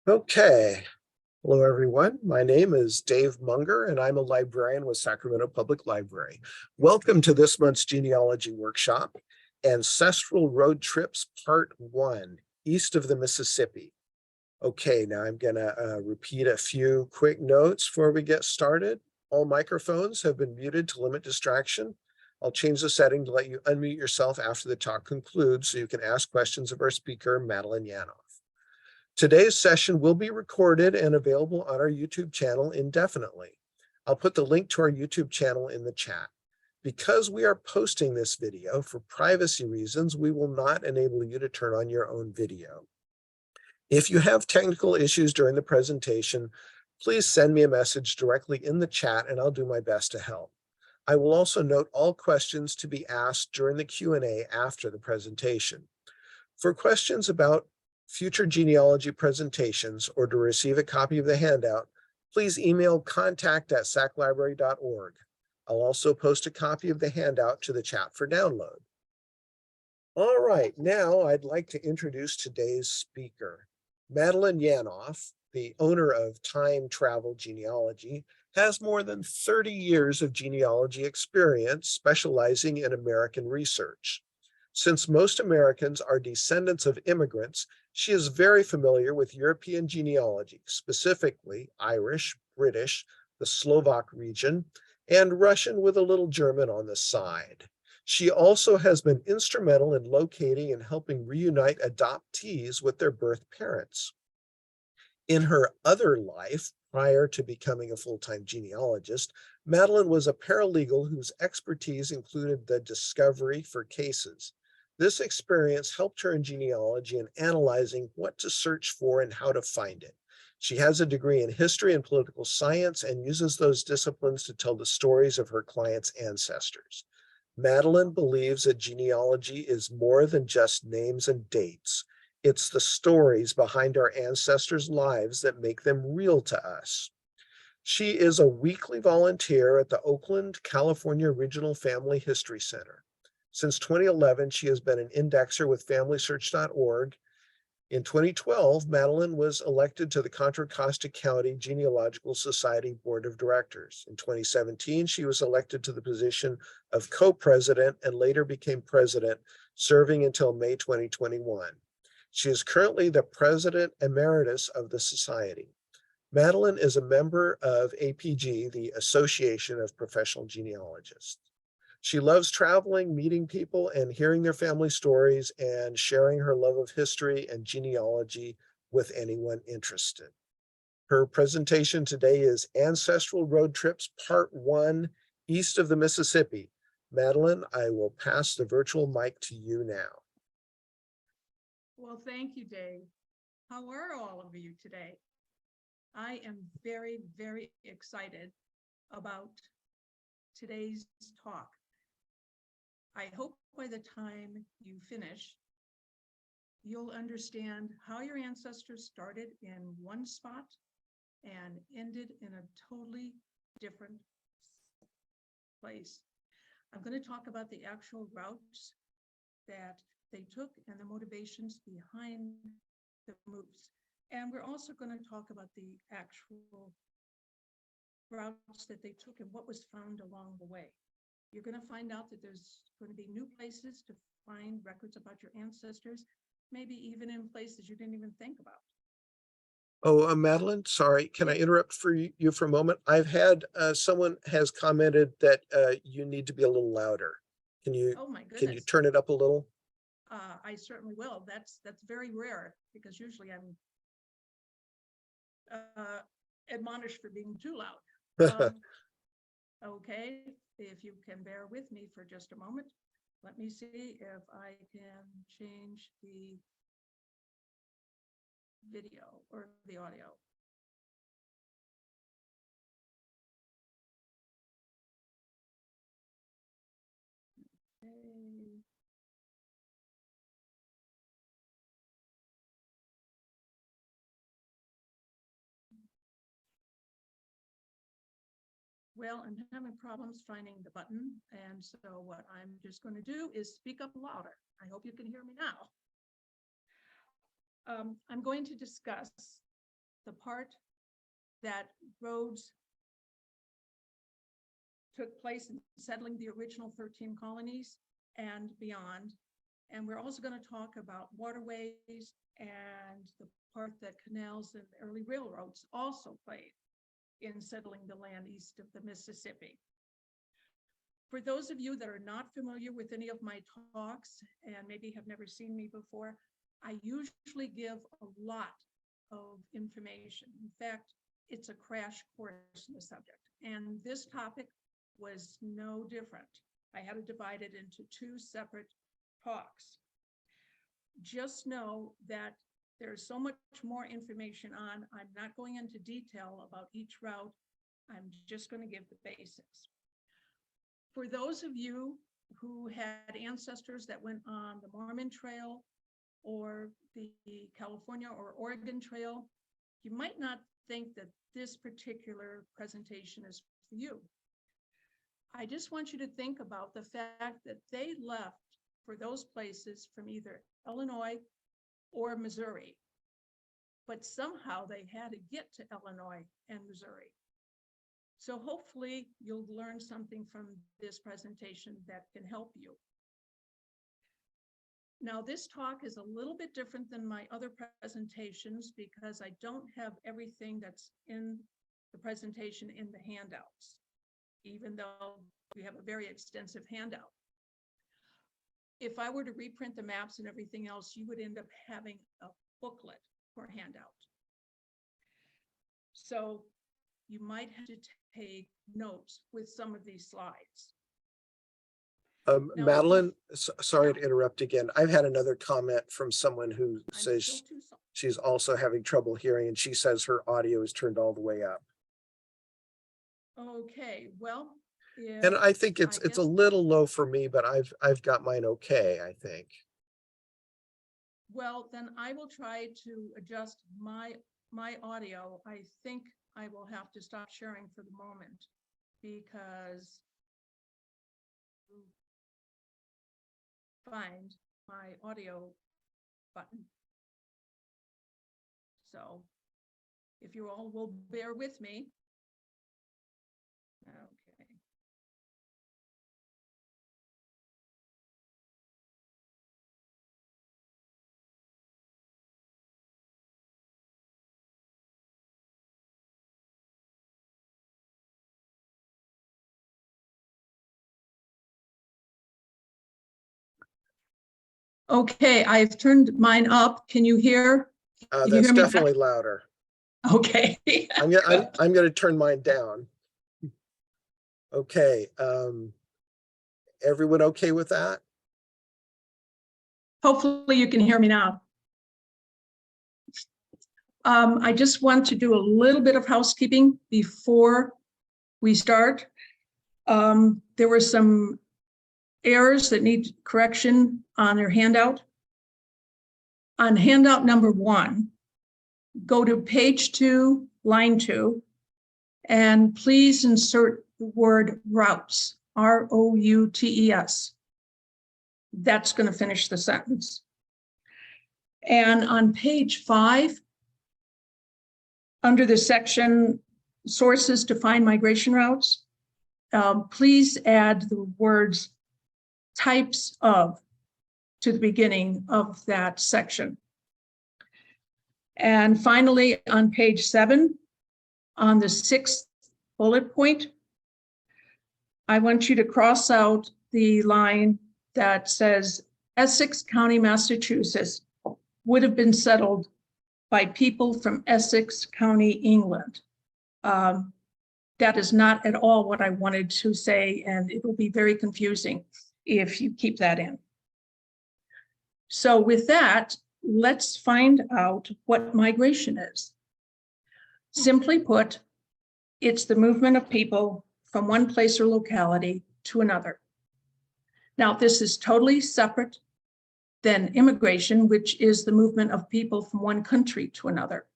Okay. Hello, everyone. My name is Dave Munger, and I'm a librarian with Sacramento Public Library. Welcome to this month's genealogy workshop, Ancestral Road Trips Part 1, East of the Mississippi. Okay, now I'm going to repeat a few quick notes before we get started. All microphones have been muted to limit distraction. I'll change the setting to let you unmute yourself after the talk concludes so you can ask questions of our speaker, Madeline Yanov. Today's session will be recorded and available on our YouTube channel indefinitely. I'll put the link to our YouTube channel in the chat. Because we are posting this video for privacy reasons, we will not enable you to turn on your own video. If you have technical issues during the presentation, please send me a message directly in the chat and I'll do my best to help. I will also note all questions to be asked during the Q&A after the presentation. For questions about future genealogy presentations or to receive a copy of the handout, please email contact@saclibrary.org. I'll also post a copy of the handout to the chat for download. All right, now I'd like to introduce today's speaker. Madeline Yanov, the owner of Time Travel Genealogy, has more than 30 years of genealogy experience specializing in American research. Since most Americans are descendants of immigrants, she is very familiar with European genealogy, specifically Irish, British, the Slovak region, and Russian with a little German on the side. She also has been instrumental in locating and helping reunite adoptees with their birth parents. In her other life, prior to becoming a full-time genealogist, Madeline was a paralegal whose expertise included the discovery for cases. This experience helped her in genealogy and analyzing what to search for and how to find it. She has a degree in history and political science and uses those disciplines to tell the stories of her clients' ancestors. Madeline believes that genealogy is more than just names and dates. It's the stories behind our ancestors' lives that make them real to us. She is a weekly volunteer at the Oakland, California Regional Family History Center. Since 2011, she has been an indexer with FamilySearch.org. In 2012, Madeline was elected to the Contra Costa County Genealogical Society Board of Directors. In 2017, she was elected to the position of co-president and later became president, serving until May 2021. She is currently the president emeritus of the society. Madeline is a member of APG, the Association of Professional Genealogists. She loves traveling, meeting people, and hearing their family stories and sharing her love of history and genealogy with anyone interested. Her presentation today is Ancestral Road Trips Part 1, East of the Mississippi. Madeline, I will pass the virtual mic to you now. Well, thank you, Dave. How are all of you today? I am very, very excited about today's talk. I hope by the time you finish, you'll understand how your ancestors started in one spot and ended in a totally different place. I'm going to talk about the actual routes that they took and the motivations behind the moves. And we're also going to talk about the actual routes that they took and what was found along the way. You're going to find out that there's going to be new places to find records about your ancestors, maybe even in places you didn't even think about. Oh, Madeline, sorry, can I interrupt for you for a moment? I've had someone has commented that you need to be a little louder. Can you Oh my goodness. Can you turn it up a little? I certainly will. That's very rare because usually I'm admonished for being too loud. Okay, if you can bear with me for just a moment, let me see if I can change the video or the audio. Okay. Well, I'm having problems finding the button, and so what I'm just going to do is speak up louder. I hope you can hear me now. I'm going to discuss the part that roads took place in settling the original 13 colonies and beyond. And we're also going to talk about waterways and the part that canals and early railroads also played in settling the land east of the Mississippi. For those of you that are not familiar with any of my talks and maybe have never seen me before, I usually give a lot of information. In fact, it's a crash course in the subject. And this topic was no different. I had to divide it into two separate talks. Just know that there's so much more information on. I'm not going into detail about each route. I'm just going to give the basics. For those of you who had ancestors that went on the Mormon Trail or the California or Oregon Trail, you might not think that this particular presentation is for you. I just want you to think about the fact that they left for those places from either Illinois or Missouri, but somehow they had to get to Illinois and Missouri. So hopefully you'll learn something from this presentation that can help you. Now, this talk is a little bit different than my other presentations because I don't have everything that's in the presentation in the handouts, even though we have a very extensive handout. If I were to reprint the maps and everything else, you would end up having a booklet for a handout. So you might have to take notes with some of these slides. Now, Madeline, sorry to interrupt again. I've had another comment from someone who says she's also having trouble hearing, and she says her audio is turned all the way up. Okay, well, and I think it's a little low for me, but I've got mine okay, I think. Well, then I will try to adjust my audio. I think I will have to stop sharing for the moment because find my audio button. So if you all will bear with me. Okay. Okay, I've turned mine up. Can you hear? Can you That's hear me definitely louder. Okay. I'm going to turn mine down. Okay. Everyone okay with that? Hopefully you can hear me now. I just want to do a little bit of housekeeping before we start. There were some errors that need correction on your handout. On handout number 1, go to page 2, line 2, and please insert the word routes, R-O-U-T-E-S. That's going to finish the sentence. And on page 5, under the section sources to find migration routes, please add the words types of to the beginning of that section. And finally, on page 7, on the 6th bullet point, I want you to cross out the line that says Essex County, Massachusetts would have been settled by people from Essex County, England. That is not at all what I wanted to say, and it will be very confusing if you keep that in. So with that, let's find out what migration is. Simply put, it's the movement of people from one place or locality to another. Now, this is totally separate than immigration, which is the movement of people from one country to another.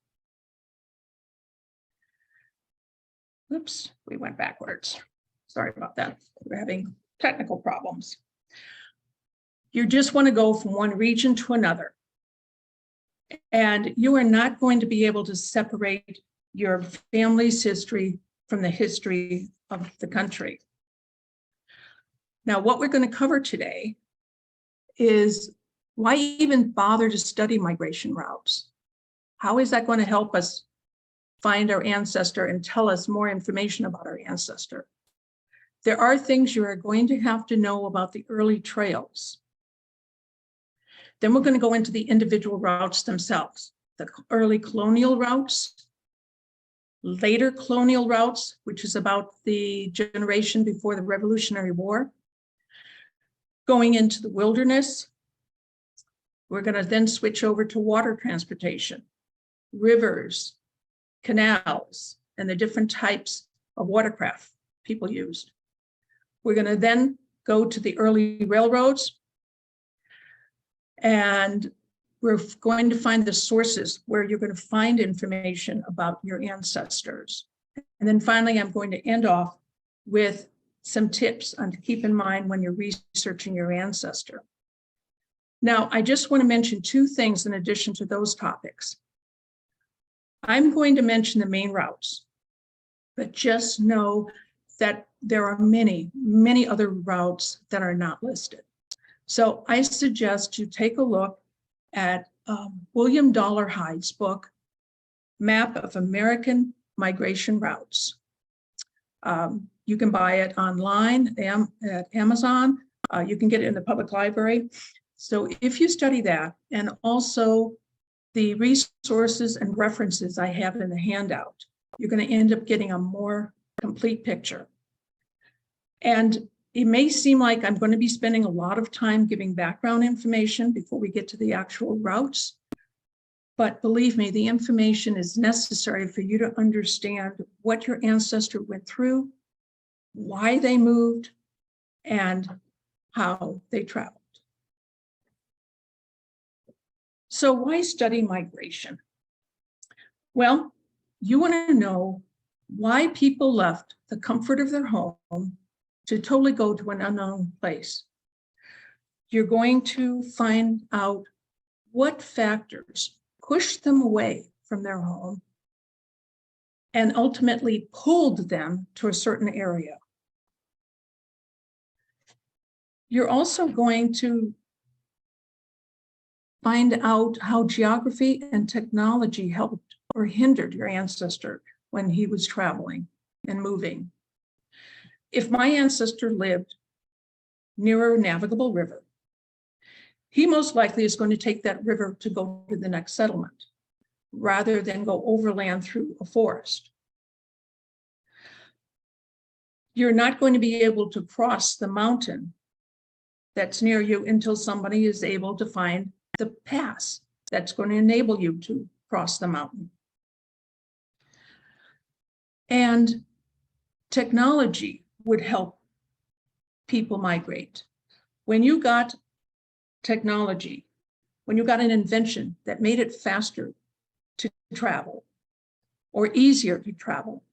Oops, we went backwards. Sorry about that. We're having technical problems. You just want to go from one region to another. And you are not going to be able to separate your family's history from the history of the country. Now, what we're going to cover today is why even bother to study migration routes? How is that going to help us find our ancestor and tell us more information about our ancestor? There are things you are going to have to know about the early trails. Then we're going to go into the individual routes themselves, the early colonial routes, later colonial routes, which is about the generation before the Revolutionary War, going into the wilderness. We're going to then switch over to water transportation, rivers, canals, and the different types of watercraft people used. We're going to then go to the early railroads, and we're going to find the sources where you're going to find information about your ancestors. And then finally, I'm going to end off with some tips on to keep in mind when you're researching your ancestor. Now, I just want to mention two things in addition to those topics. I'm going to mention the main routes, but just know that there are many, many other routes that are not listed. So I suggest you take a look at William Dollarhide's book, Map of American Migration Routes. You can buy it online at Amazon. You can get it in the public library. So if you study that, and also the resources and references I have in the handout, you're going to end up getting a more complete picture. And it may seem like I'm going to be spending a lot of time giving background information before we get to the actual routes. But believe me, the information is necessary for you to understand what your ancestor went through, why they moved, and how they traveled. So why study migration? Well, you want to know why people left the comfort of their home to totally go to an unknown place. You're going to find out what factors pushed them away from their home and ultimately pulled them to a certain area. You're also going to find out how geography and technology helped or hindered your ancestor when he was traveling and moving. If my ancestor lived near a navigable river, he most likely is going to take that river to go to the next settlement rather than go overland through a forest. You're not going to be able to cross the mountain that's near you until somebody is able to find the pass that's going to enable you to cross the mountain. And technology would help people migrate. When you got technology, when you got an invention that made it faster to travel or easier to travel,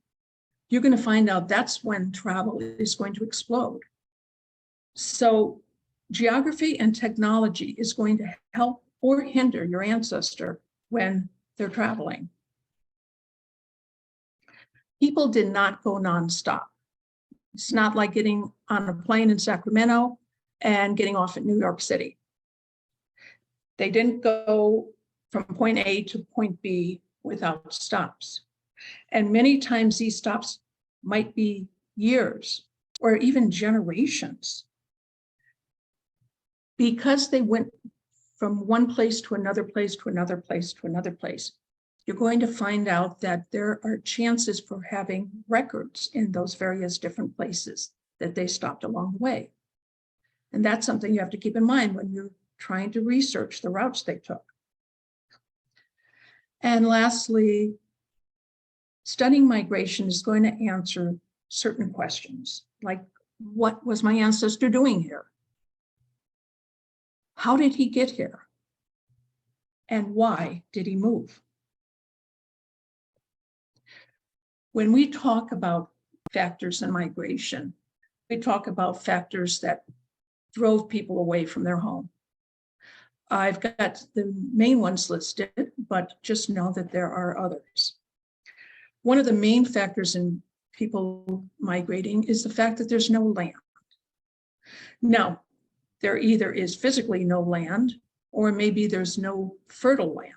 you're going to find out that's when travel is going to explode. So geography and technology is going to help or hinder your ancestor when they're traveling. People did not go nonstop. It's not like getting on a plane in Sacramento and getting off at New York City. They didn't go from point A to point B without stops. And many times these stops might be years or even generations, because they went from one place to another place to another place to another place. You're going to find out that there are chances for having records in those various different places that they stopped along the way. And that's something you have to keep in mind when you're trying to research the routes they took. And lastly, studying migration is going to answer certain questions, like what was my ancestor doing here? How did he get here? And why did he move? When we talk about factors in migration, we talk about factors that drove people away from their home. I've got the main ones listed, but just know that there are others. One of the main factors in people migrating is the fact that there's no land. Now, there either is physically no land, or maybe there's no fertile land.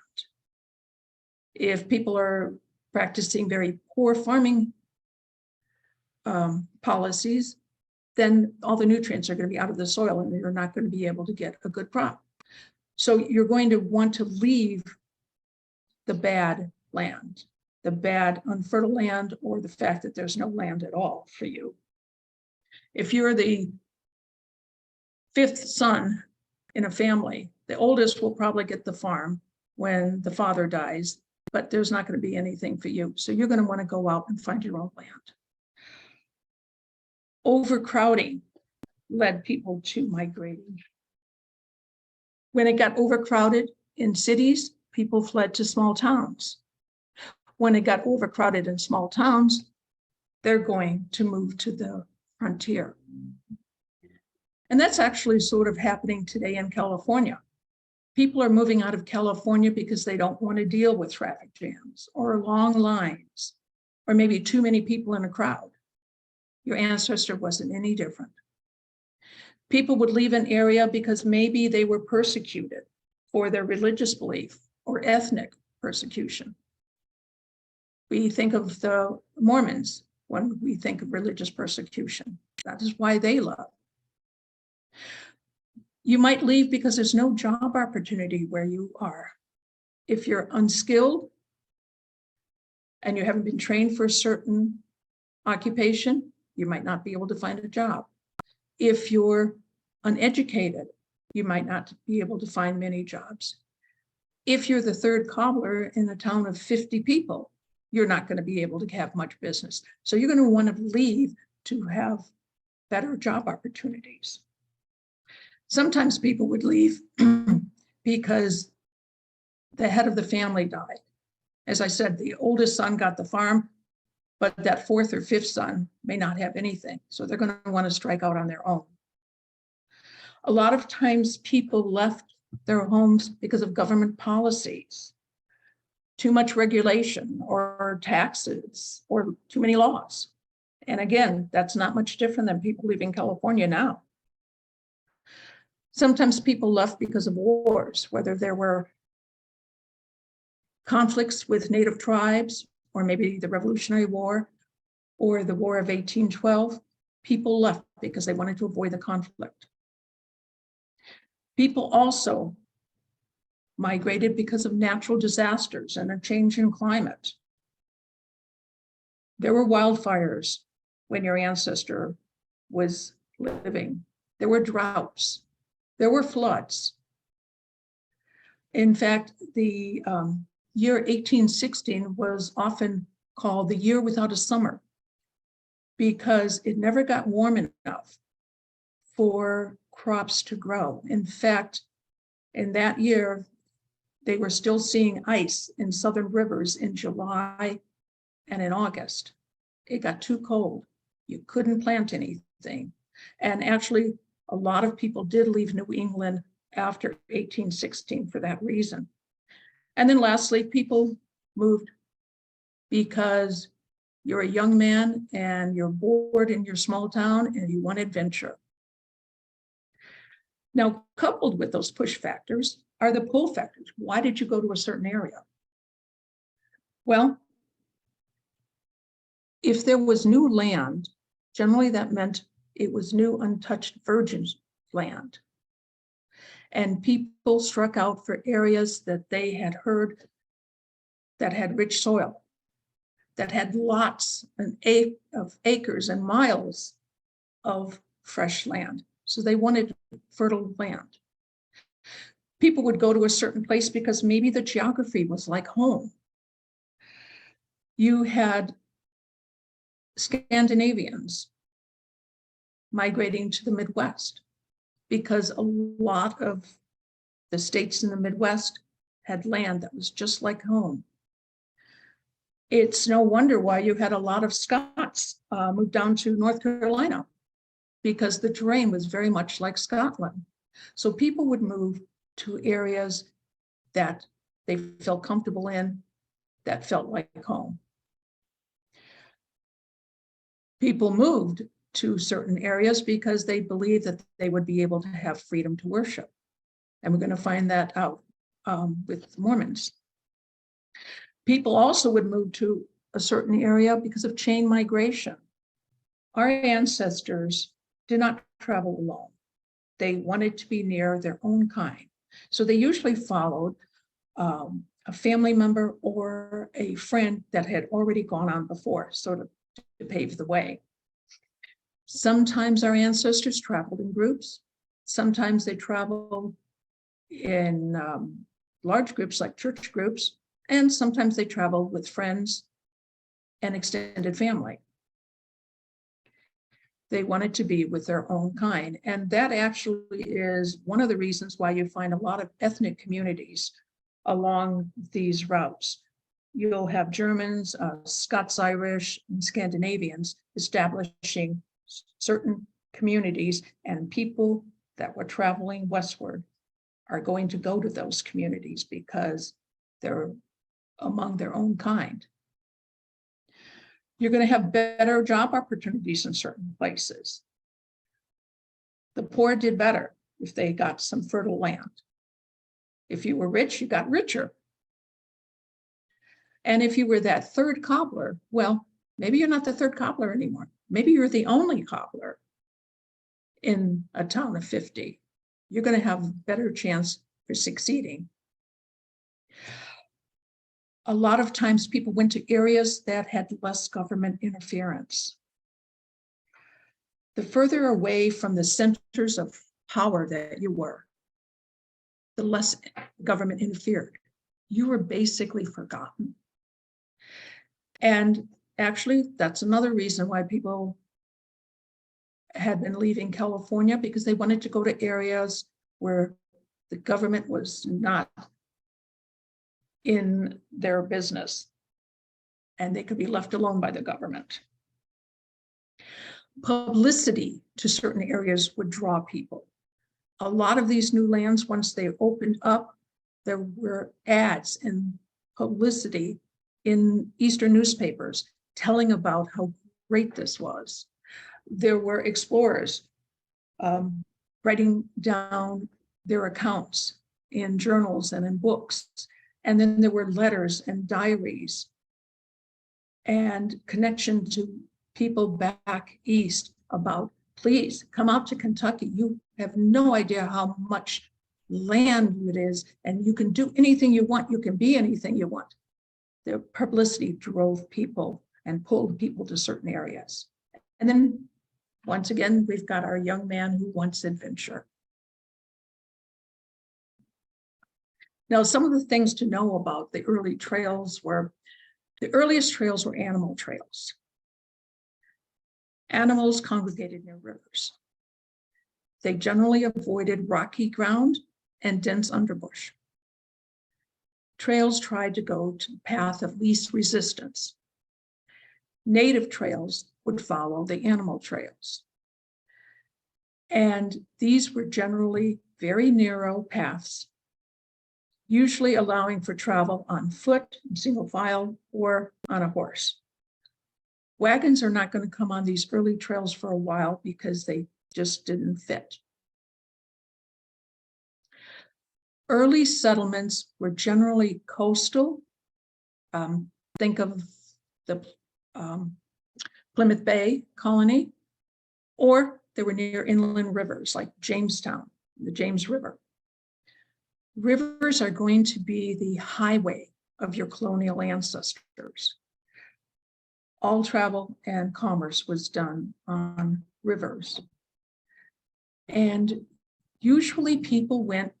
If people are practicing very poor farming policies, then all the nutrients are going to be out of the soil and you're not going to be able to get a good crop. So you're going to want to leave the bad land, the bad unfertile land, or the fact that there's no land at all for you. If you're the fifth son in a family, the oldest will probably get the farm when the father dies, but there's not going to be anything for you. So you're going to want to go out and find your own land. Overcrowding led people to migrating. When it got overcrowded in cities, people fled to small towns. When it got overcrowded in small towns, they're going to move to the frontier. And that's actually sort of happening today in California. People are moving out of California because they don't want to deal with traffic jams or long lines, or maybe too many people in a crowd. Your ancestor wasn't any different. People would leave an area because maybe they were persecuted for their religious belief or ethnic persecution. We think of the Mormons when we think of religious persecution. That is why they left. You might leave because there's no job opportunity where you are. If you're unskilled and you haven't been trained for a certain occupation, you might not be able to find a job. If you're uneducated, you might not be able to find many jobs. If you're the third cobbler in a town of 50 people, you're not going to be able to have much business. So you're going to want to leave to have better job opportunities. Sometimes people would leave because the head of the family died. As I said, the oldest son got the farm, but that fourth or fifth son may not have anything. So they're going to want to strike out on their own. A lot of times people left their homes because of government policies, too much regulation or taxes or too many laws. And again, that's not much different than people leaving California now. Sometimes people left because of wars, whether there were conflicts with native tribes, or maybe the Revolutionary War, or the War of 1812. People left because they wanted to avoid the conflict. People also migrated because of natural disasters and a change in climate. There were wildfires when your ancestor was living. There were droughts. There were floods. In fact, the year 1816 was often called the year without a summer because it never got warm enough for crops to grow. In fact, in that year, they were still seeing ice in southern rivers in July and in August. It got too cold. You couldn't plant anything. And actually, a lot of people did leave New England after 1816 for that reason. And then lastly, people moved because you're a young man and you're bored in your small town and you want adventure. Now, coupled with those push factors are the pull factors. Why did you go to a certain area? Well, if there was new land, generally that meant it was new, untouched, virgin land. And people struck out for areas that they had heard that had rich soil, that had lots of acres and miles of fresh land. So they wanted fertile land. People would go to a certain place because maybe the geography was like home. You had Scandinavians migrating to the Midwest because a lot of the states in the Midwest had land that was just like home. It's no wonder why you had a lot of Scots move down to North Carolina, because the terrain was very much like Scotland. So people would move to areas that they felt comfortable in, that felt like home. People moved to certain areas because they believed that they would be able to have freedom to worship. And we're going to find that out with Mormons. People also would move to a certain area because of chain migration. Our ancestors did not travel alone. They wanted to be near their own kind. So they usually followed a family member or a friend that had already gone on before, sort of to pave the way. Sometimes our ancestors traveled in groups. Sometimes they traveled in large groups like church groups, and sometimes they traveled with friends and extended family. They wanted to be with their own kind. And that actually is one of the reasons why you find a lot of ethnic communities along these routes. You'll have Germans, Scots-Irish, and Scandinavians establishing certain communities, and people that were traveling westward are going to go to those communities because they're among their own kind. You're going to have better job opportunities in certain places. The poor did better if they got some fertile land. If you were rich, you got richer. And if you were that third cobbler, well, maybe you're not the third cobbler anymore. Maybe you're the only cobbler in a town of 50. You're going to have a better chance for succeeding. A lot of times people went to areas that had less government interference. The further away from the centers of power that you were, the less government interfered. You were basically forgotten. And actually, that's another reason why people had been leaving California, because they wanted to go to areas where the government was not in their business and they could be left alone by the government. Publicity to certain areas would draw people. A lot of these new lands, once they opened up, there were ads and publicity in Eastern newspapers telling about how great this was. There were explorers writing down their accounts in journals and in books. And then there were letters and diaries and connection to people back east about, please come out to Kentucky. You have no idea how much land it is, and you can do anything you want. You can be anything you want. The publicity drove people and pulled people to certain areas. And then once again, we've got our young man who wants adventure. Now, some of the things to know about the early trails were, the earliest trails were animal trails. Animals congregated near rivers. They generally avoided rocky ground and dense underbush. Trails tried to go to the path of least resistance. Native trails would follow the animal trails. And these were generally very narrow paths, usually allowing for travel on foot, in single file, or on a horse. Wagons are not going to come on these early trails for a while because they just didn't fit. Early settlements were generally coastal. Think of the Plymouth Bay colony, or they were near inland rivers like Jamestown, the James River. Rivers are going to be the highway of your colonial ancestors. All travel and commerce was done on rivers. And usually people went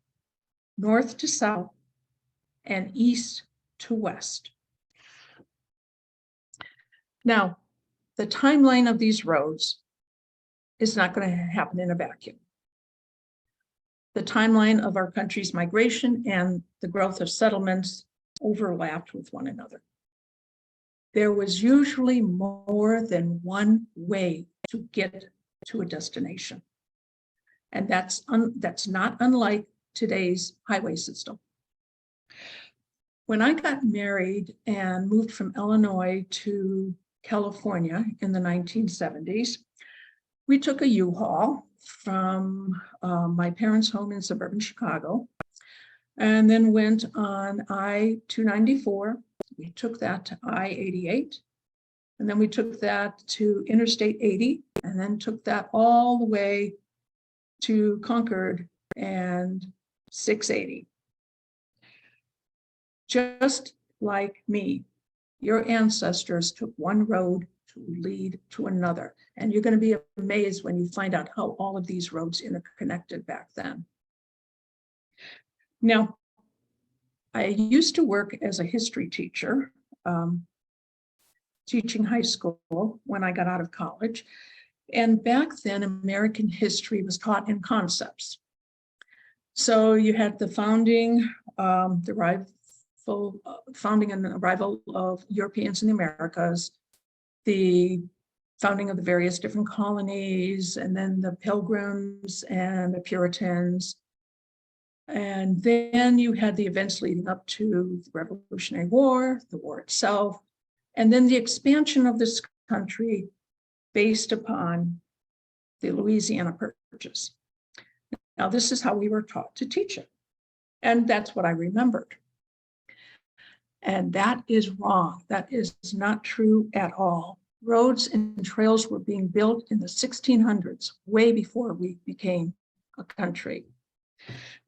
north to south and east to west. Now, the timeline of these roads is not going to happen in a vacuum. The timeline of our country's migration and the growth of settlements overlapped with one another. There was usually more than one way to get to a destination. And that's not unlike today's highway system. When I got married and moved from Illinois to California in the 1970s, we took a U-Haul from my parents' home in suburban Chicago, and then went on I-294. We took that to I-88, and then we took that to Interstate 80, and then took that all the way to Concord and 680. Just like me, your ancestors took one road to lead to another. And you're going to be amazed when you find out how all of these roads interconnected back then. Now, I used to work as a history teacher, teaching high school when I got out of college. And back then, American history was taught in concepts. So you had the founding, founding and arrival of Europeans in the Americas, the founding of the various different colonies, and then the Pilgrims and the Puritans. And then you had the events leading up to the Revolutionary War, the war itself, and then the expansion of this country based upon the Louisiana Purchase. Now, this is how we were taught to teach it. And that's what I remembered. And that is wrong. That is not true at all. Roads and trails were being built in the 1600s, way before we became a country.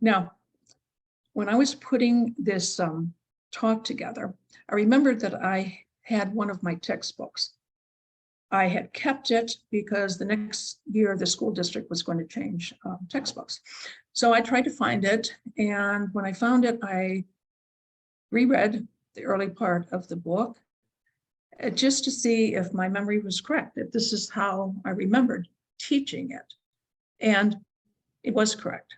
Now, when I was putting this talk together, I remembered that I had one of my textbooks. I had kept it because the next year the school district was going to change textbooks. So I tried to find it. And when I found it, I reread the early part of the book just to see if my memory was correct, if this is how I remembered teaching it. And it was correct.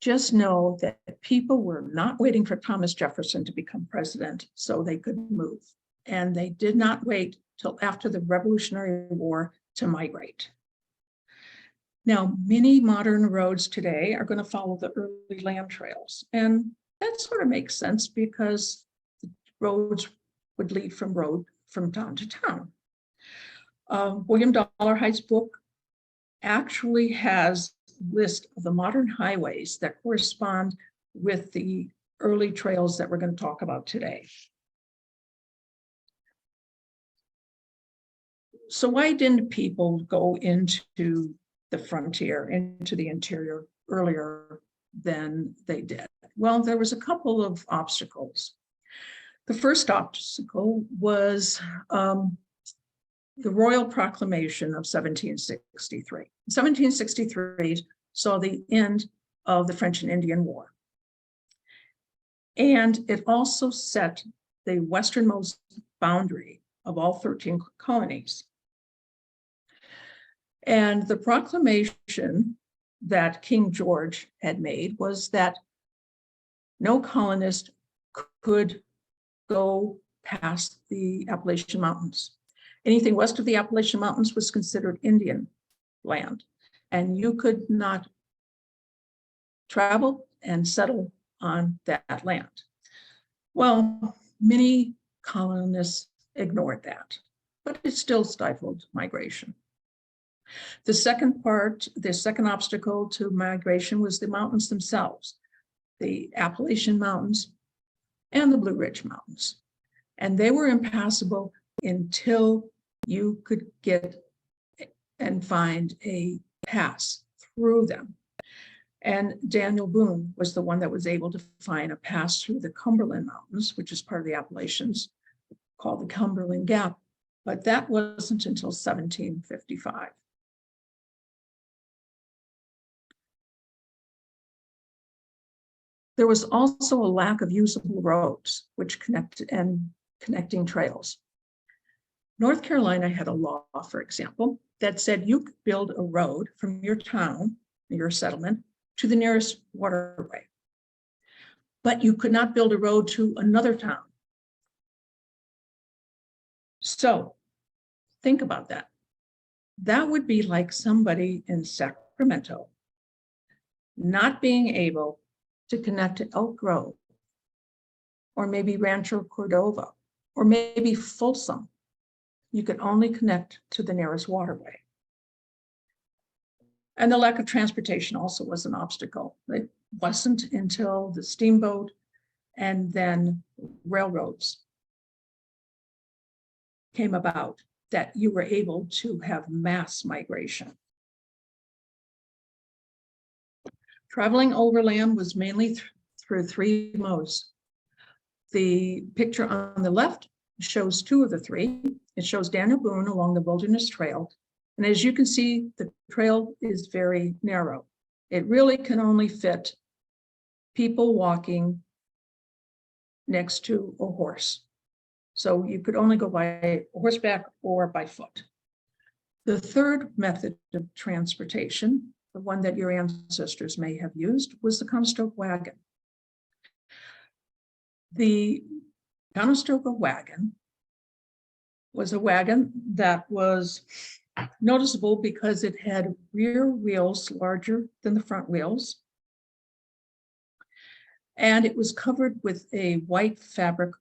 Just know that people were not waiting for Thomas Jefferson to become president so they could move. And they did not wait till after the Revolutionary War to migrate. Now, many modern roads today are going to follow the early land trails. And that sort of makes sense because the roads would lead from town to town. William Dollarhide's book actually has a list of the modern highways that correspond with the early trails that we're going to talk about today. So why didn't people go into the frontier, into the interior earlier than they did? Well, there was a couple of obstacles. The first obstacle was the Royal Proclamation of 1763. 1763 saw the end of the French and Indian War. And it also set the westernmost boundary of all 13 colonies. And the proclamation that King George had made was that no colonist could go past the Appalachian Mountains. Anything west of the Appalachian Mountains was considered Indian land, and you could not travel and settle on that land. Well, many colonists ignored that, but it still stifled migration. The second obstacle to migration was the mountains themselves, the Appalachian Mountains and the Blue Ridge Mountains. And they were impassable until you could get and find a pass through them. And Daniel Boone was the one that was able to find a pass through the Cumberland Mountains, which is part of the Appalachians, called the Cumberland Gap. But that wasn't until 1755. There was also a lack of usable roads, which connecting trails. North Carolina had a law, for example, that said you could build a road from your town, your settlement, to the nearest waterway. But you could not build a road to another town. So think about that. That would be like somebody in Sacramento not being able to connect to Elk Grove, or maybe Rancho Cordova, or maybe Folsom, you could only connect to the nearest waterway. And the lack of transportation also was an obstacle. It wasn't until the steamboat and then railroads came about that you were able to have mass migration. Traveling overland was mainly through three modes. The picture on the left shows two of the three. It shows Daniel Boone along the Wilderness Trail. And as you can see, the trail is very narrow. It really can only fit people walking next to a horse. So you could only go by horseback or by foot. The third method of transportation, the one that your ancestors may have used, was the Conestoga wagon. The Conestoga wagon was a wagon that was noticeable because it had rear wheels larger than the front wheels. And it was covered with a white fabric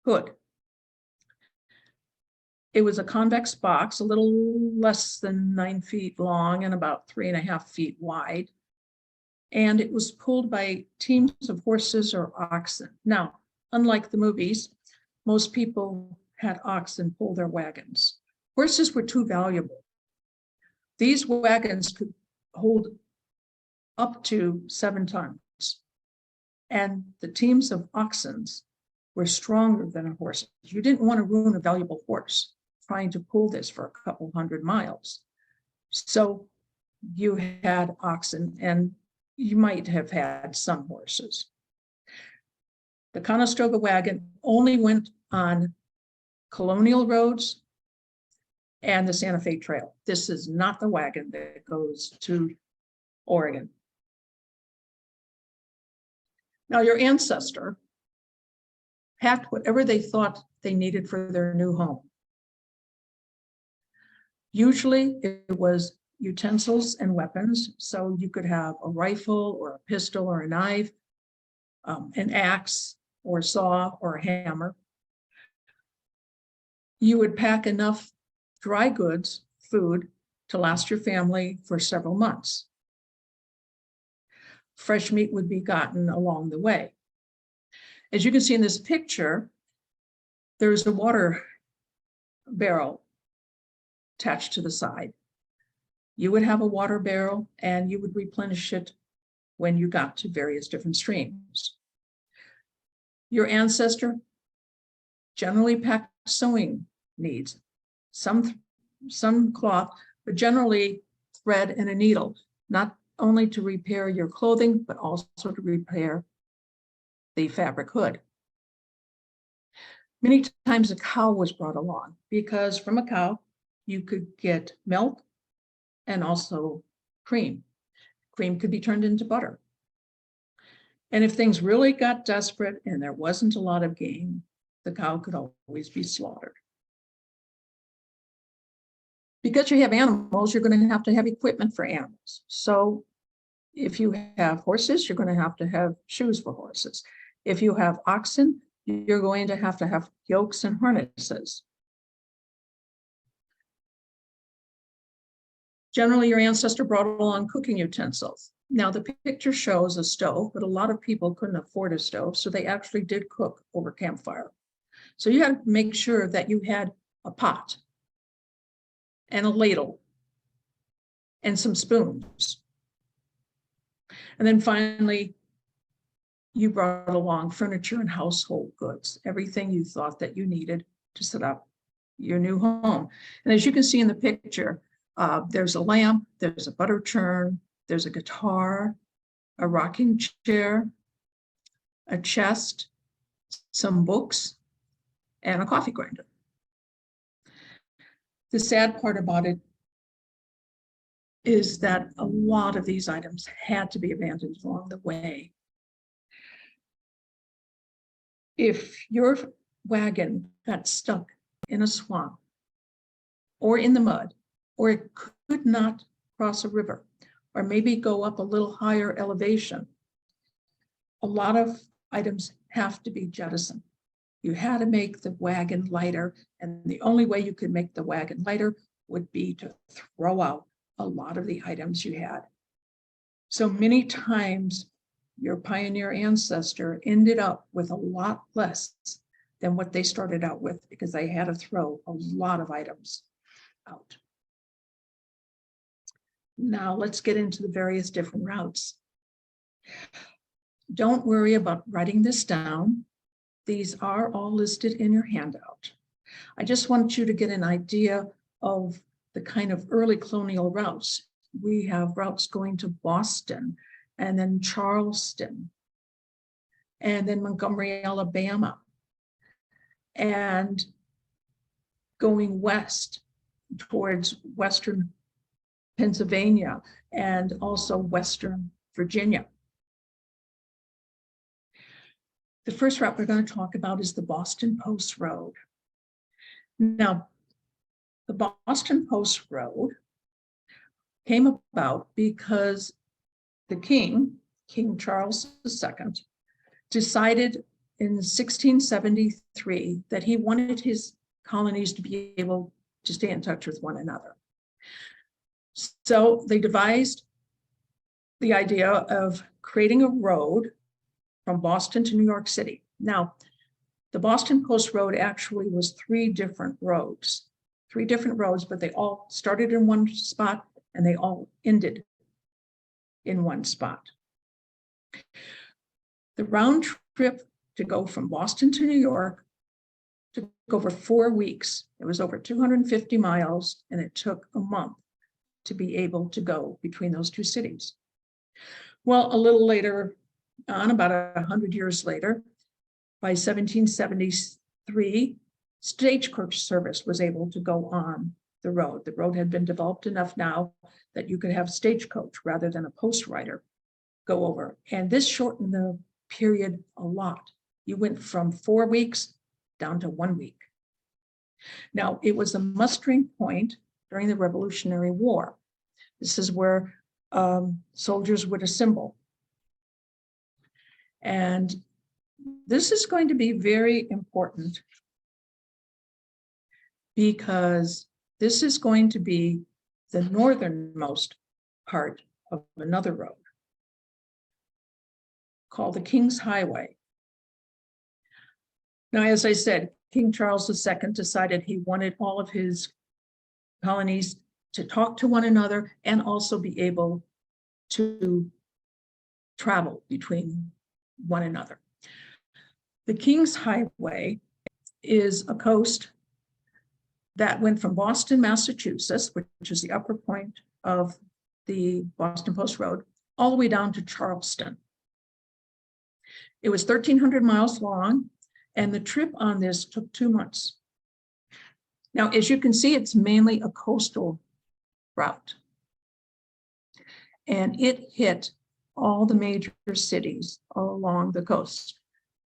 hood. It was a convex box, a little less than 9 feet long and about 3.5 feet wide. And it was pulled by teams of horses or oxen. Now, unlike the movies, most people had oxen pull their wagons. Horses were too valuable. These wagons could hold up to 7 tons. And the teams of oxen were stronger than a horse. You didn't want to ruin a valuable horse trying to pull this for a couple 100 miles. So you had oxen, and you might have had some horses. The Conestoga wagon only went on colonial roads and the Santa Fe Trail. This is not the wagon that goes to Oregon. Now, your ancestor packed whatever they thought they needed for their new home. Usually it was utensils and weapons. So you could have a rifle or a pistol or a knife, an axe or a saw or a hammer. You would pack enough dry goods, food, to last your family for several months. Fresh meat would be gotten along the way. As you can see in this picture, there's a water barrel attached to the side. You would have a water barrel and you would replenish it when you got to various different streams. Your ancestor generally packed sewing needs, some cloth, but generally thread and a needle, not only to repair your clothing, but also to repair the fabric hood. Many times a cow was brought along because from a cow, you could get milk and also cream. Cream could be turned into butter. And if things really got desperate and there wasn't a lot of game, the cow could always be slaughtered. Because you have animals, you're going to have equipment for animals. So if you have horses, you're going to have shoes for horses. If you have oxen, you're going to have yokes and harnesses. Generally, your ancestor brought along cooking utensils. Now, the picture shows a stove, but a lot of people couldn't afford a stove, so they actually did cook over campfire. So you had to make sure that you had a pot and a ladle and some spoons. And then finally, you brought along furniture and household goods, everything you thought that you needed to set up your new home. And as you can see in the picture, there's a lamp, there's a butter churn, there's a guitar, a rocking chair, a chest, some books, and a coffee grinder. The sad part about it is that a lot of these items had to be abandoned along the way. If your wagon got stuck in a swamp or in the mud, or it could not cross a river, or maybe go up a little higher elevation, a lot of items have to be jettisoned. You had to make the wagon lighter, and the only way you could make the wagon lighter would be to throw out a lot of the items you had. So many times your pioneer ancestor ended up with a lot less than what they started out with because they had to throw a lot of items out. Now let's get into the various different routes. Don't worry about writing this down. These are all listed in your handout. I just want you to get an idea of the kind of early colonial routes. We have routes going to Boston, and then Charleston, and then Montgomery, Alabama, and going west towards western Pennsylvania and also western Virginia. The first route we're going to talk about is the Boston Post Road. Now, the Boston Post Road came about because the king, King Charles II, decided in 1673 that he wanted his colonies to be able to stay in touch with one another. So they devised the idea of creating a road from Boston to New York City. Now, the Boston Post Road actually was three different roads, but they all started in one spot and they all ended in one spot. The round trip to go from Boston to New York took over 4 weeks. It was over 250 miles, and it took a month to be able to go between those two cities. Well, a little later on, about 100 years later, by 1773, stagecoach service was able to go on the road. The road had been developed enough now that you could have stagecoach rather than a post rider go over. And this shortened the period a lot. You went from 4 weeks down to 1 week. Now, it was a mustering point during the Revolutionary War. This is where soldiers would assemble. And this is going to be very important because this is going to be the northernmost part of another road called the King's Highway. Now, as I said, King Charles II decided he wanted all of his colonies to talk to one another and also be able to travel between one another. The King's Highway is a coast that went from Boston, Massachusetts, which is the upper point of the Boston Post Road, all the way down to Charleston. It was 1,300 miles long, and the trip on this took 2 months. Now, as you can see, it's mainly a coastal route. And it hit all the major cities along the coast.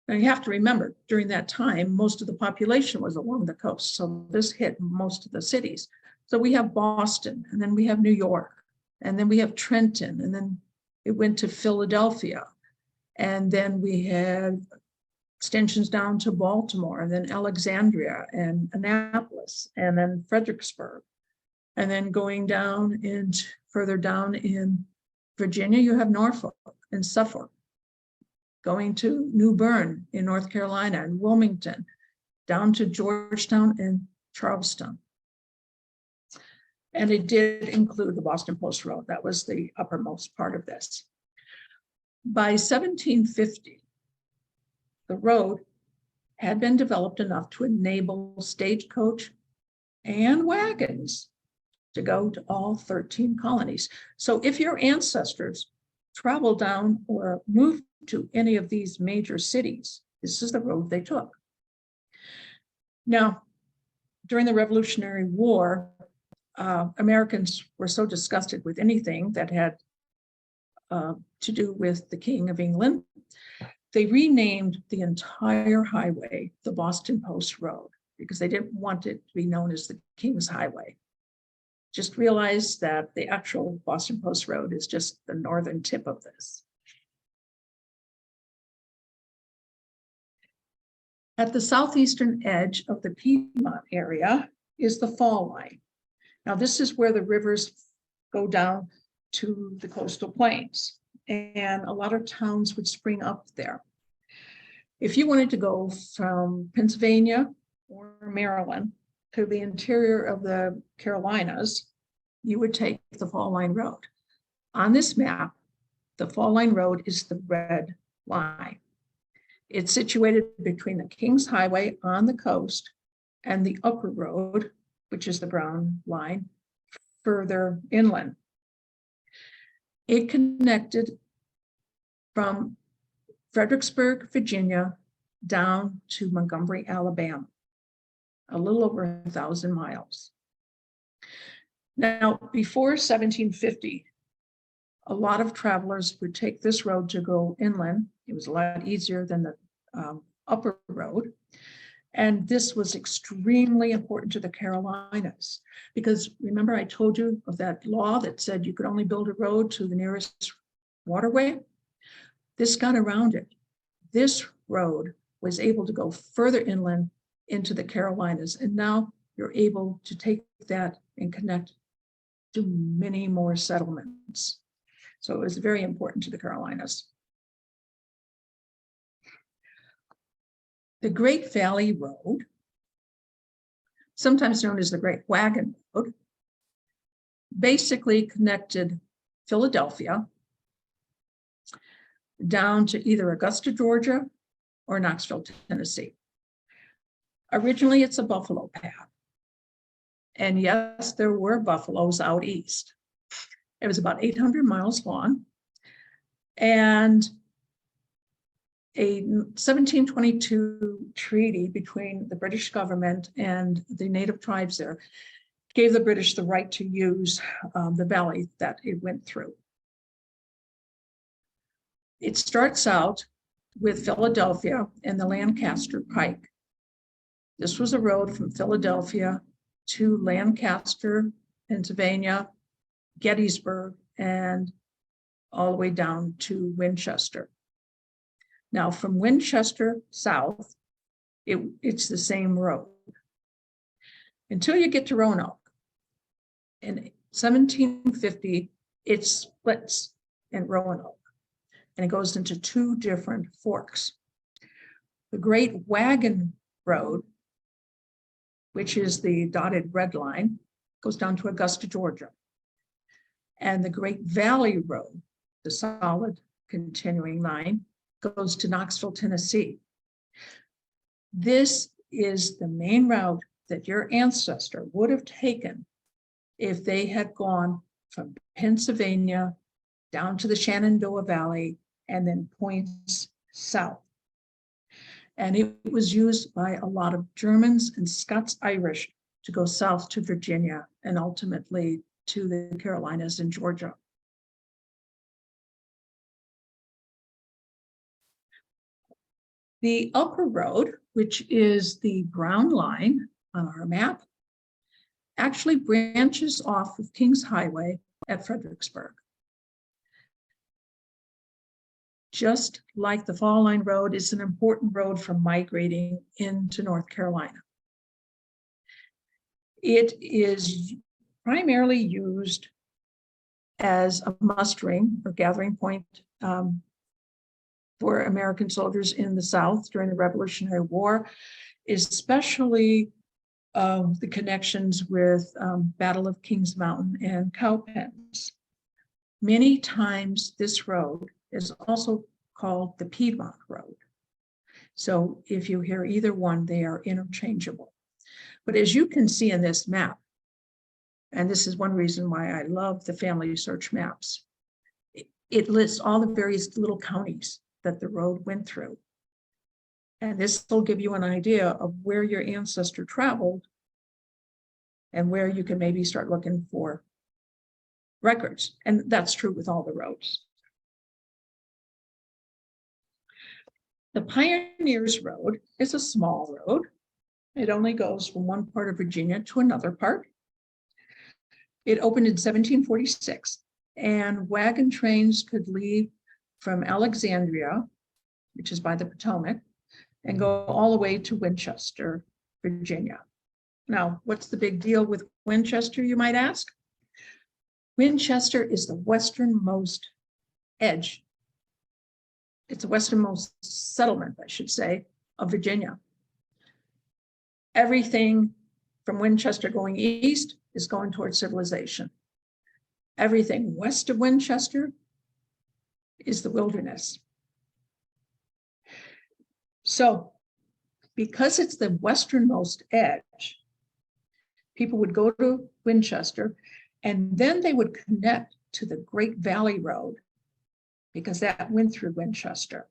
Now, you have to remember, during that time, most of the population was along the coast. So this hit most of the cities. So we have Boston, and then we have New York, and then we have Trenton, and then it went to Philadelphia. And then we had extensions down to Baltimore, and then Alexandria and Annapolis, and then Fredericksburg. And then going down and further down in Virginia, you have Norfolk and Suffolk. Going to New Bern in North Carolina and Wilmington, down to Georgetown and Charleston. And it did include the Boston Post Road. That was the uppermost part of this. By 1750, the road had been developed enough to enable stagecoach and wagons to go to all 13 colonies. So if your ancestors traveled down or moved to any of these major cities, this is the road they took. Now, during the Revolutionary War, Americans were so disgusted with anything that had to do with the King of England, they renamed the entire highway the Boston Post Road because they didn't want it to be known as the King's Highway. Just realize that the actual Boston Post Road is just the northern tip of this. At the southeastern edge of the Piedmont area is the fall line. Now, this is where the rivers go down to the coastal plains, and a lot of towns would spring up there. If you wanted to go from Pennsylvania or Maryland to the interior of the Carolinas, you would take the Fall Line Road. On this map, the Fall Line Road is the red line. It's situated between the Kings Highway on the coast and the Upper Road, which is the brown line, further inland. It connected from Fredericksburg, Virginia, down to Montgomery, Alabama, a little over 1,000 miles. Now, before 1750, a lot of travelers would take this road to go inland. It was a lot easier than the upper road. And this was extremely important to the Carolinas, because remember I told you of that law that said you could only build a road to the nearest waterway? This got around it. This road was able to go further inland into the Carolinas, and now you're able to take that and connect to many more settlements. So it was very important to the Carolinas. The Great Valley Road, sometimes known as the Great Wagon Road, basically connected Philadelphia down to either Augusta, Georgia, or Knoxville, Tennessee. Originally, it's a buffalo path. And yes, there were buffaloes out east. It was about 800 miles long. And a 1722 treaty between the British government and the native tribes there gave the British the right to use the valley that it went through. It starts out with Philadelphia and the Lancaster Pike. This was a road from Philadelphia to Lancaster, Pennsylvania, Gettysburg, and all the way down to Winchester. Now, from Winchester south, it's the same road until you get to Roanoke. In 1750, it splits in Roanoke, and it goes into two different forks. The Great Wagon Road, which is the dotted red line, goes down to Augusta, Georgia. And the Great Valley Road, the solid continuing line, goes to Knoxville, Tennessee. This is the main route that your ancestor would have taken if they had gone from Pennsylvania down to the Shenandoah Valley and then points south. And it was used by a lot of Germans and Scots-Irish to go south to Virginia and ultimately to the Carolinas and Georgia. The upper road, which is the brown line on our map, actually branches off of Kings Highway at Fredericksburg. Just like the Fall Line Road, it's an important road for migrating into North Carolina. It is primarily used as a mustering or gathering point for American soldiers in the South during the Revolutionary War, especially the connections with Battle of Kings Mountain and Cowpens. Many times this road is also called the Piedmont Road. So if you hear either one, they are interchangeable. But as you can see in this map, and this is one reason why I love the family search maps, it lists all the various little counties that the road went through. And this will give you an idea of where your ancestor traveled and where you can maybe start looking for records. And that's true with all the roads. The Pioneers Road is a small road. It only goes from one part of Virginia to another part. It opened in 1746, and wagon trains could leave from Alexandria, which is by the Potomac, and go all the way to Winchester, Virginia. Now, what's the big deal with Winchester, you might ask? Winchester is the westernmost edge. It's the westernmost settlement, I should say, of Virginia. Everything from Winchester going east is going towards civilization. Everything west of Winchester is the wilderness. So, because it's the westernmost edge, people would go to Winchester and then they would connect to the Great Valley Road because that went through Winchester.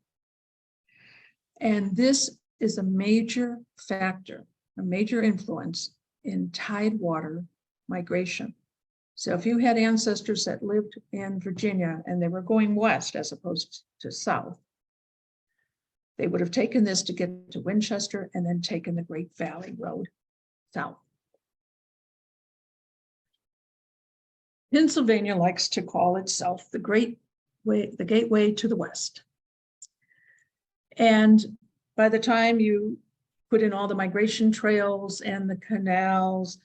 And this is a major factor, a major influence in tidewater migration. So if you had ancestors that lived in Virginia and they were going west as opposed to south, they would have taken this to get to Winchester and then taken the Great Valley Road south. Pennsylvania likes to call itself the Great Way, the gateway to the West. And by the time you put in all the migration trails and the canals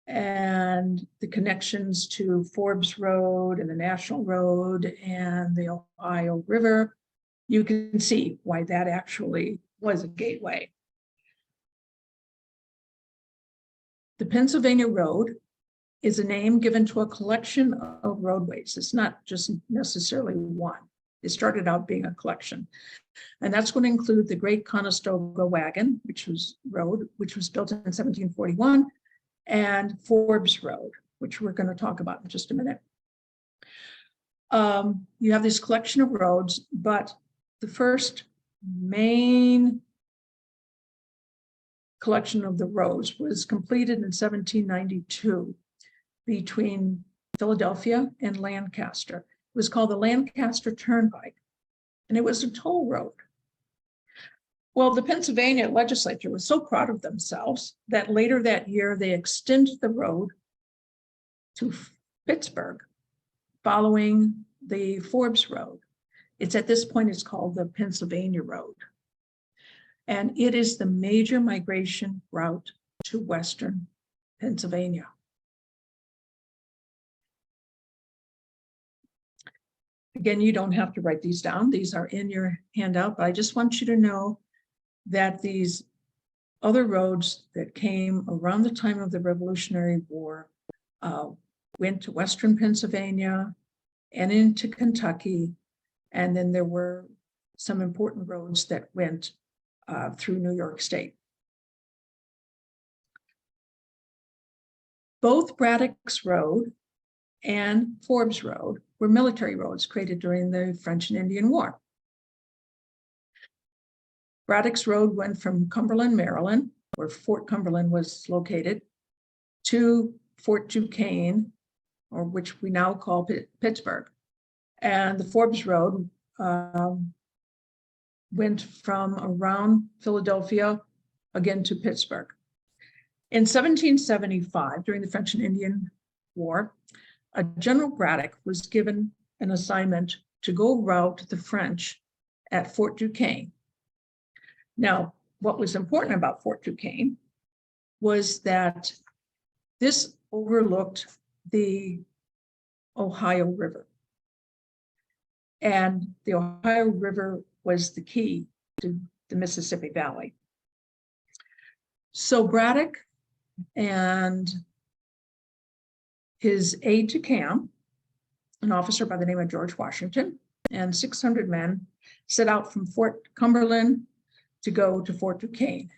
and the connections to Forbes Road and the National Road and the Ohio River, you can see why that actually was a gateway. The Pennsylvania Road is a name given to a collection of roadways. It's not just necessarily one. It started out being a collection. And that's going to include the Great Conestoga Wagon, which was built in 1741, and Forbes Road, which we're going to talk about in just a minute. You have this collection of roads, but the first main collection of the roads was completed in 1792 between Philadelphia and Lancaster. It was called the Lancaster Turnpike, and it was a toll road. Well, the Pennsylvania legislature was so proud of themselves that later that year they extended the road to Pittsburgh, following the Forbes Road. It's at this point, it's called the Pennsylvania Road. And it is the major migration route to Western Pennsylvania. Again, you don't have to write these down. These are in your handout, but I just want you to know that these other roads that came around the time of the Revolutionary War went to Western Pennsylvania and into Kentucky. And then there were some important roads that went through New York State. Both Braddock's Road and Forbes Road were military roads created during the French and Indian War. Braddock's Road went from Cumberland, Maryland, where Fort Cumberland was located, to Fort Duquesne, or which we now call Pittsburgh. And the Forbes Road went from around Philadelphia again to Pittsburgh. In 1775, during the French and Indian War, General Braddock was given an assignment to go rout the French at Fort Duquesne. Now, what was important about Fort Duquesne was that this overlooked the Ohio River. And the Ohio River was the key to the Mississippi Valley. So Braddock and his aide-de-camp, an officer by the name of George Washington, and 600 men set out from Fort Cumberland to go to Fort Duquesne.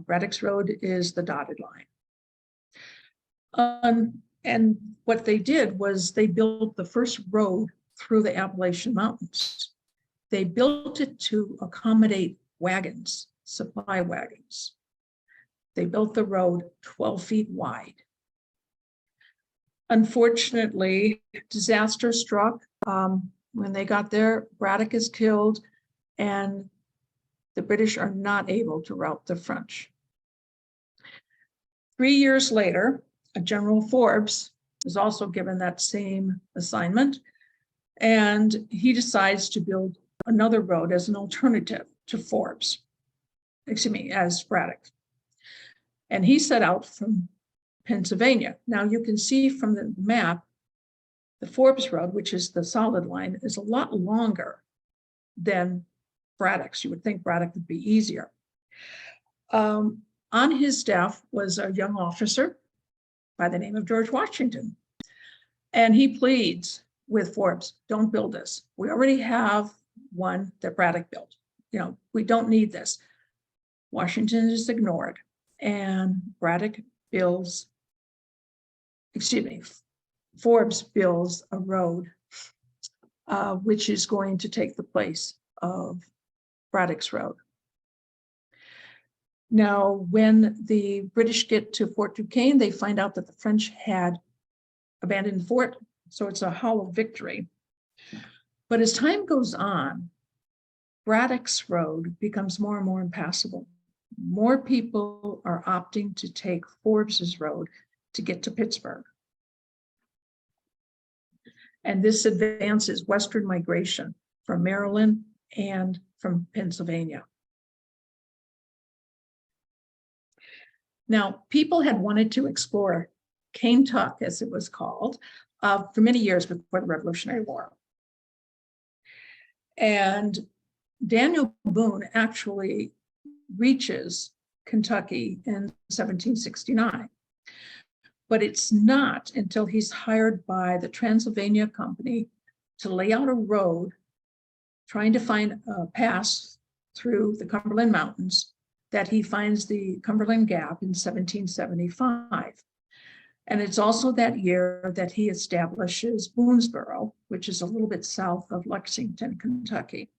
Braddock's Road is the dotted line. And what they did was they built the first road through the Appalachian Mountains. They built it to accommodate wagons, supply wagons. They built the road 12 feet wide. Unfortunately, disaster struck. When they got there, Braddock is killed, and the British are not able to rout the French. 3 years later, General Forbes was also given that same assignment, and he decides to build another road as an alternative to Forbes. as Braddock. And he set out from Pennsylvania. Now you can see from the map, the Forbes Road, which is the solid line, is a lot longer than Braddock's. You would think Braddock would be easier. On his staff was a young officer by the name of George Washington. And he pleads with Forbes, don't build this. We already have one that Braddock built. You know, we don't need this. Washington is ignored. And Forbes builds a road, which is going to take the place of Braddock's Road. Now, when the British get to Fort Duquesne, they find out that the French had abandoned the fort, so it's a hollow victory. But as time goes on, Braddock's Road becomes more and more impassable. More people are opting to take Forbes's Road to get to Pittsburgh. And this advances western migration from Maryland and from Pennsylvania. Now, people had wanted to explore Kentuck, as it was called, for many years before the Revolutionary War. And Daniel Boone actually reaches Kentucky in 1769. But it's not until he's hired by the Transylvania Company to lay out a road trying to find a pass through the Cumberland Mountains that he finds the Cumberland Gap in 1775. And it's also that year that he establishes Boonesboro, which is a little bit south of Lexington, Kentucky.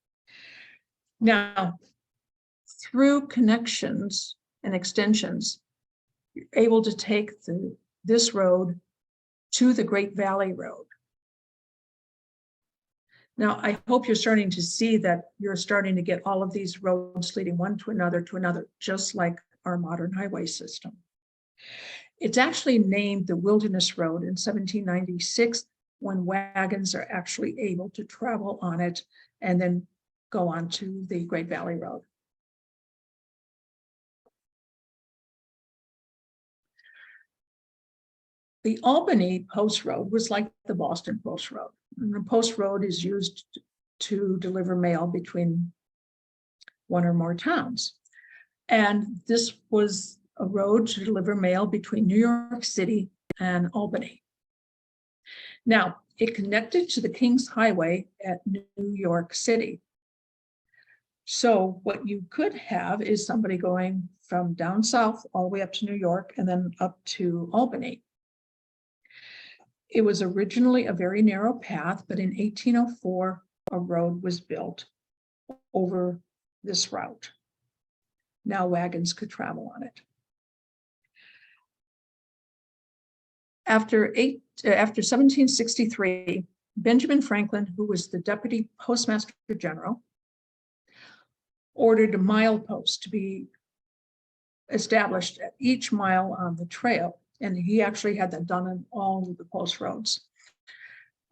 Now, through connections and extensions, you're able to take this road to the Great Valley Road. Now, I hope you're starting to see that you're starting to get all of these roads leading one to another, just like our modern highway system. It's actually named the Wilderness Road in 1796 when wagons are actually able to travel on it and then go on to the Great Valley Road. The Albany Post Road was like the Boston Post Road. And the Post Road is used to deliver mail between one or more towns. And this was a road to deliver mail between New York City and Albany. Now, it connected to the King's Highway at New York City. So what you could have is somebody going from down south all the way up to New York and then up to Albany. It was originally a very narrow path, but in 1804, a road was built over this route. Now wagons could travel on it. After 1763, Benjamin Franklin, who was the Deputy Postmaster General, ordered a milepost to be established at each mile on the trail. And he actually had that done on all of the post roads.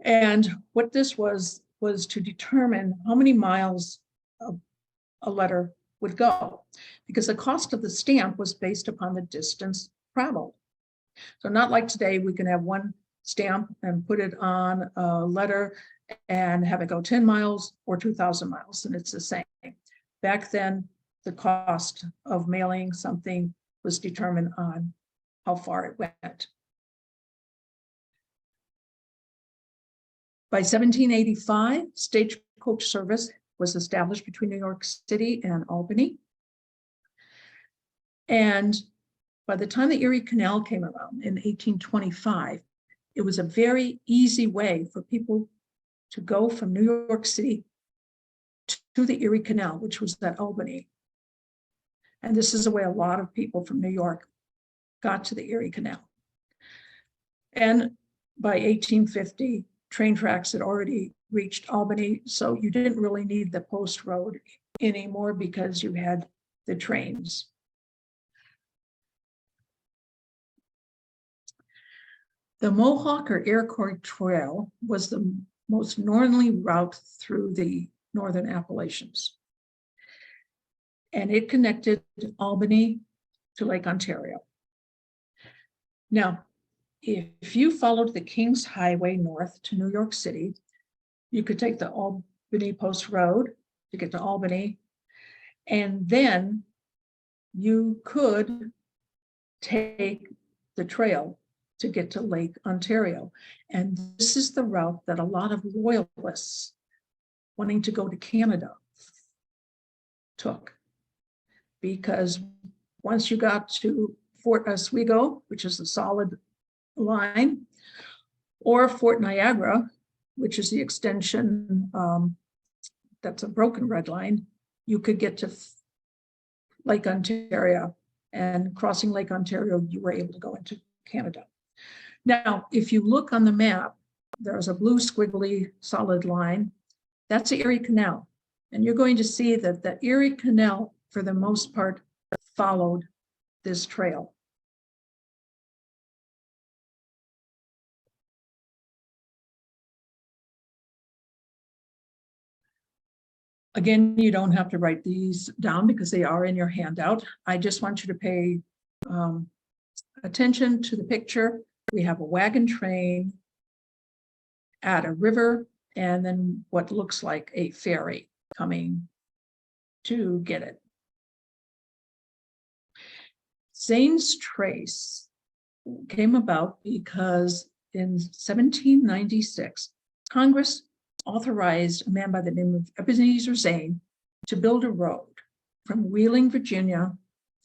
And what this was to determine how many miles a letter would go, because the cost of the stamp was based upon the distance traveled. So not like today, we can have one stamp and put it on a letter and have it go 10 miles or 2,000 miles, and it's the same. Back then, the cost of mailing something was determined on how far it went. By 1785, stagecoach service was established between New York City and Albany. And by the time the Erie Canal came around in 1825, it was a very easy way for people to go from New York City to the Erie Canal, which was at Albany. And this is the way a lot of people from New York got to the Erie Canal. And by 1850, train tracks had already reached Albany, so you didn't really need the post road anymore because you had the trains. The Mohawk or Iroquois Trail was the most northerly route through the northern Appalachians. and it connected Albany to Lake Ontario. Now, if you followed the King's Highway north to New York City, you could take the Albany Post Road to get to Albany, and then you could take the trail to get to Lake Ontario. And this is the route that a lot of loyalists wanting to go to Canada took, because once you got to Fort Oswego, which is the solid line, or Fort Niagara, which is the extension, that's a broken red line, you could get to Lake Ontario, and crossing Lake Ontario, you were able to go into Canada. Now, if you look on the map, there's a blue squiggly solid line. That's the Erie Canal. And you're going to see that the Erie Canal, for the most part, followed this trail. Again, you don't have to write these down because they are in your handout. I just want you to pay attention to the picture. We have a wagon train at a river, and then what looks like a ferry coming to get it. Zane's Trace came about because in 1796, Congress authorized a man by the name of Ebenezer Zane to build a road from Wheeling, Virginia.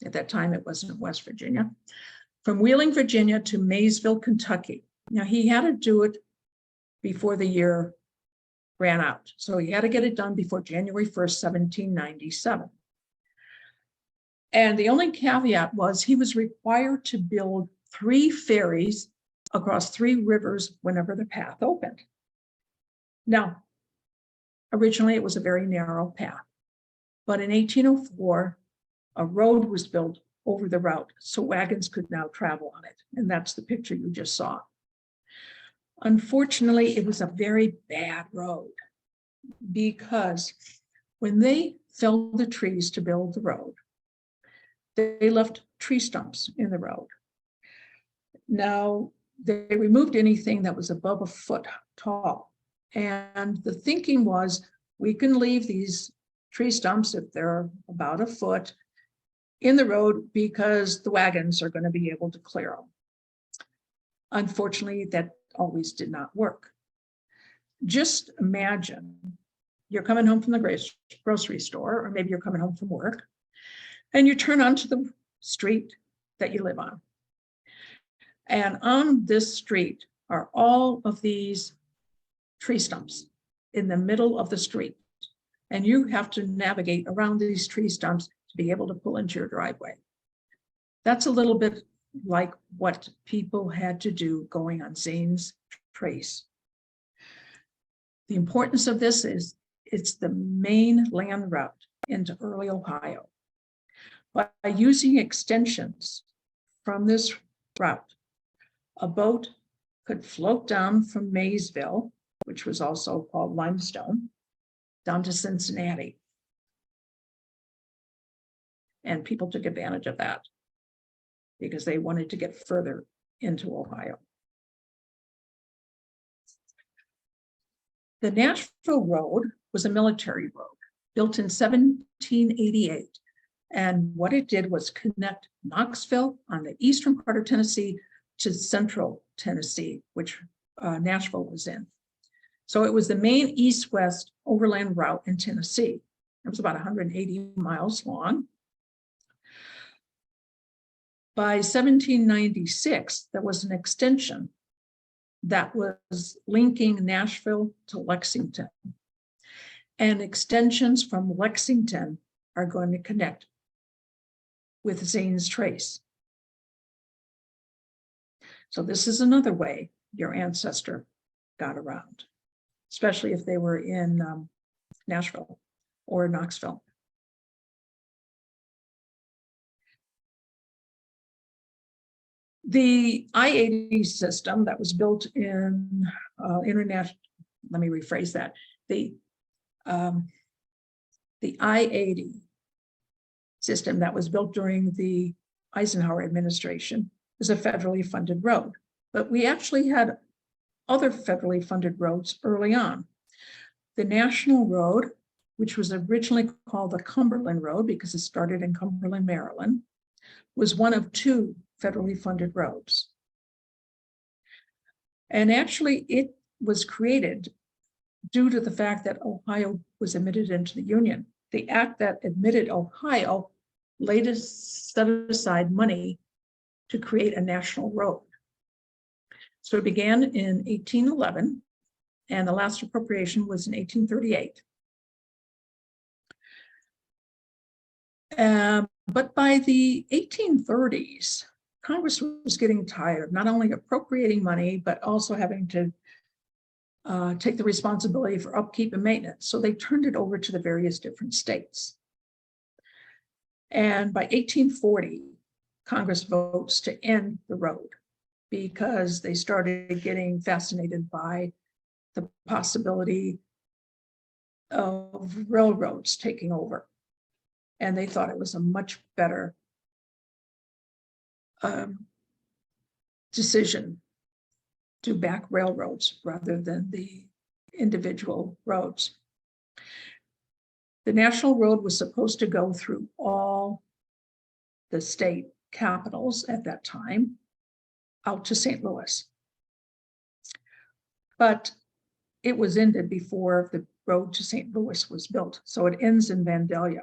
At that time, it wasn't West Virginia. From Wheeling, Virginia to Maysville, Kentucky. Now, he had to do it before the year ran out. So he had to get it done before January 1st, 1797. And the only caveat was he was required to build 3 ferries across 3 rivers whenever the path opened. Now, originally it was a very narrow path, but in 1804, a road was built over the route so wagons could now travel on it. And that's the picture you just saw. Unfortunately, it was a very bad road because when they felled the trees to build the road, they left tree stumps in the road. Now, they removed anything that was above a foot tall. And the thinking was, we can leave these tree stumps, if they're about a foot, in the road because the wagons are going to be able to clear them. Unfortunately, that always did not work. Just imagine you're coming home from the grocery store, or maybe you're coming home from work, and you turn onto the street that you live on. And on this street are all of these tree stumps in the middle of the street. And you have to navigate around these tree stumps to be able to pull into your driveway. That's a little bit like what people had to do going on Zane's Trace. The importance of this is it's the main land route into early Ohio. By using extensions from this route, a boat could float down from Maysville, which was also called Limestone, down to Cincinnati. And people took advantage of that because they wanted to get further into Ohio. The Nashville Road was a military road built in 1788. And what it did was connect Knoxville on the eastern part of Tennessee to central Tennessee, which Nashville was in. So it was the main east-west overland route in Tennessee. It was about 180 miles long. By 1796, there was an extension that was linking Nashville to Lexington. And extensions from Lexington are going to connect with Zane's Trace. So this is another way your ancestor got around, especially if they were in Nashville or Knoxville. The I-80 system that was built in international, let me rephrase that. The I-80 system that was built during the Eisenhower administration is a federally funded road. But we actually had other federally funded roads early on. The National Road, which was originally called the Cumberland Road because it started in Cumberland, Maryland, was one of two federally funded roads. And actually, it was created due to the fact that Ohio was admitted into the Union. The act that admitted Ohio later set aside money to create a national road. So it began in 1811, and the last appropriation was in 1838. But by the 1830s, Congress was getting tired of not only appropriating money, but also having to take the responsibility for upkeep and maintenance. So they turned it over to the various different states. And by 1840, Congress votes to end the road because they started getting fascinated by the possibility of railroads taking over. And they thought it was a much better decision to back railroads rather than the individual roads. The national road was supposed to go through all the state capitals at that time out to St. Louis. But it was ended before the road to St. Louis was built. So it ends in Vandalia.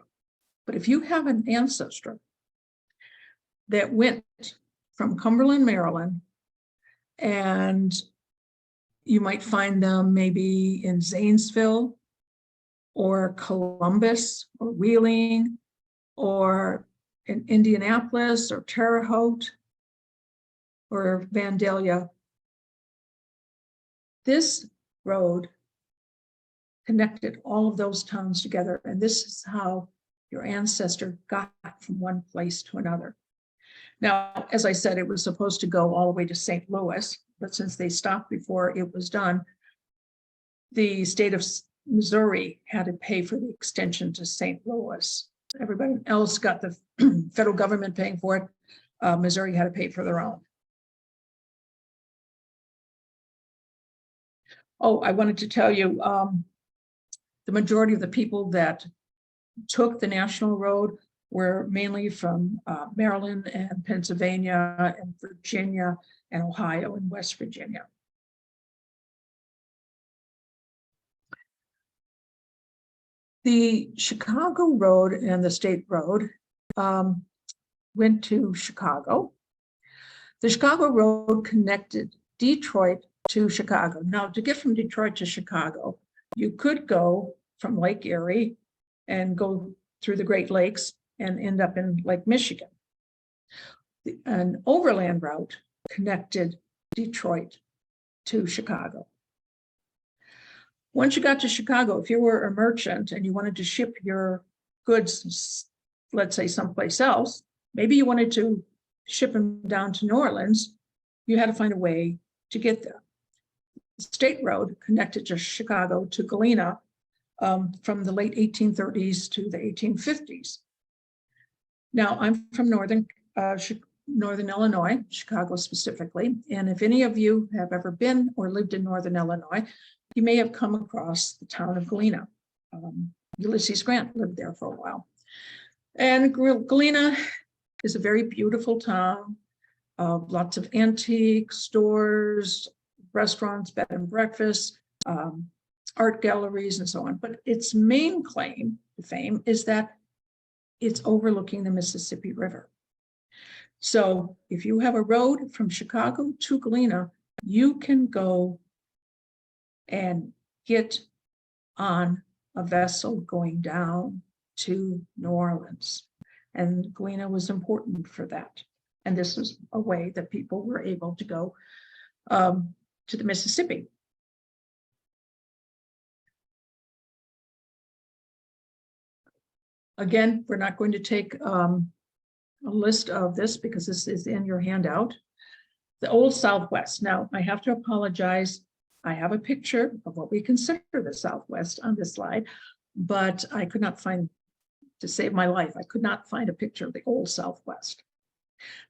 But if you have an ancestor that went from Cumberland, Maryland, and you might find them maybe in Zanesville or Columbus or Wheeling or in Indianapolis or Terre Haute or Vandalia. This road connected all of those towns together, and this is how your ancestor got from one place to another. Now, as I said, it was supposed to go all the way to St. Louis, but since they stopped before it was done, the state of Missouri had to pay for the extension to St. Louis. Everybody else got the federal government paying for it. Missouri had to pay for their own. Oh, I wanted to tell you, the majority of the people that took the national road were mainly from Maryland and Pennsylvania and Virginia and Ohio and West Virginia. The Chicago Road and the State Road went to Chicago. The Chicago Road connected Detroit to Chicago. Now, to get from Detroit to Chicago, you could go from Lake Erie and go through the Great Lakes and end up in Lake Michigan. An overland route connected Detroit to Chicago. Once you got to Chicago, if you were a merchant and you wanted to ship your goods, let's say someplace else, maybe you wanted to ship them down to New Orleans, you had to find a way to get there. The State Road connected to Chicago to Galena from the late 1830s to the 1850s. Now, I'm from Northern Illinois, Chicago specifically, and if any of you have ever been or lived in Northern Illinois, you may have come across the town of Galena. Ulysses Grant lived there for a while. And Galena is a very beautiful town, lots of antique stores, restaurants, bed and breakfast, art galleries, and so on. But its main claim to fame is that it's overlooking the Mississippi River. So if you have a road from Chicago to Galena, you can go and get on a vessel going down to New Orleans. And Galena was important for that. And this was a way that people were able to go to the Mississippi. Again, we're not going to take a list of this because this is in your handout. The Old Southwest. Now, I have to apologize. I have a picture of what we consider the Southwest on this slide, but I could not find to save my life, I could not find a picture of the Old Southwest.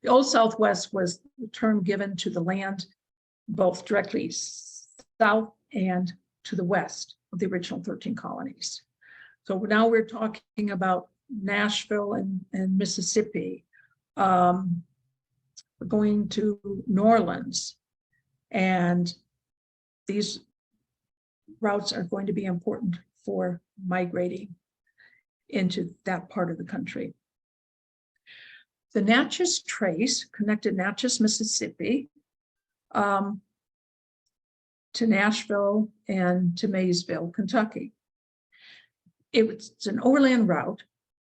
The Old Southwest was the term given to the land both directly south and to the west of the original 13 colonies. So now we're talking about Nashville and Mississippi. We're going to New Orleans, and these routes are going to be important for migrating into that part of the country. The Natchez Trace connected Natchez, Mississippi, to Nashville and to Maysville, Kentucky. It's an overland route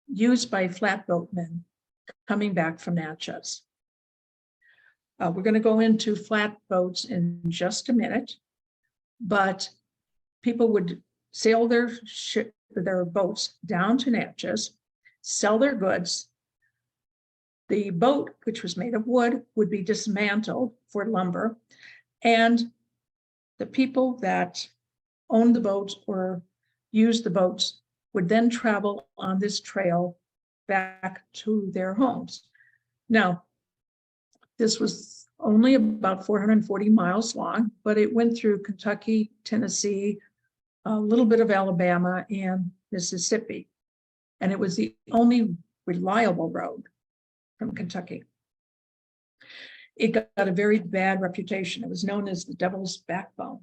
used by flatboatmen coming back from Natchez. We're going to go into flatboats in just a minute, but people would sail their boats down to Natchez, sell their goods. The boat, which was made of wood, would be dismantled for lumber, and the people that owned the boats or used the boats would then travel on this trail back to their homes. Now, this was only about 440 miles long, but it went through Kentucky, Tennessee, a little bit of Alabama, and Mississippi. And it was the only reliable road from Kentucky. It got a very bad reputation. It was known as the Devil's Backbone.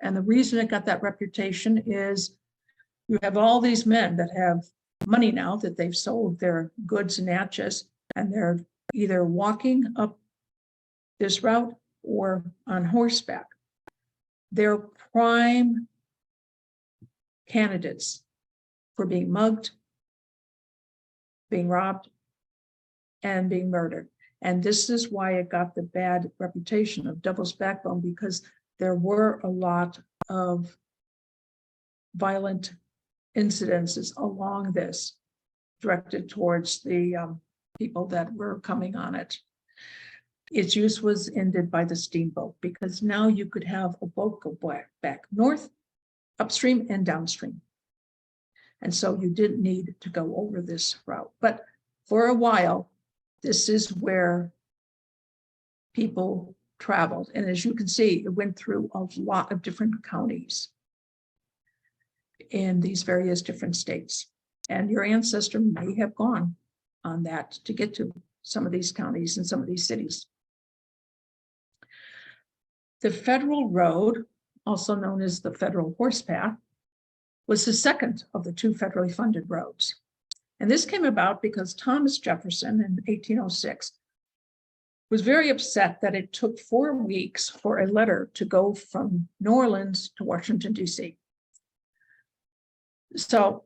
And the reason it got that reputation is you have all these men that have money now that they've sold their goods in Natchez, and they're either walking up this route or on horseback. They're prime candidates for being mugged, being robbed, and being murdered. And this is why it got the bad reputation of Devil's Backbone, because there were a lot of violent incidences along this directed towards the people that were coming on it. Its use was ended by the steamboat, because now you could have a boat go back north, upstream, and downstream. And so you didn't need to go over this route. But for a while, this is where people traveled. And as you can see, it went through a lot of different counties in these various different states. And your ancestor may have gone on that to get to some of these counties and some of these cities. The Federal Road, also known as the Federal Horse Path, was the second of the two federally funded roads. And this came about because Thomas Jefferson in 1806 was very upset that it took 4 weeks for a letter to go from New Orleans to Washington, D.C. So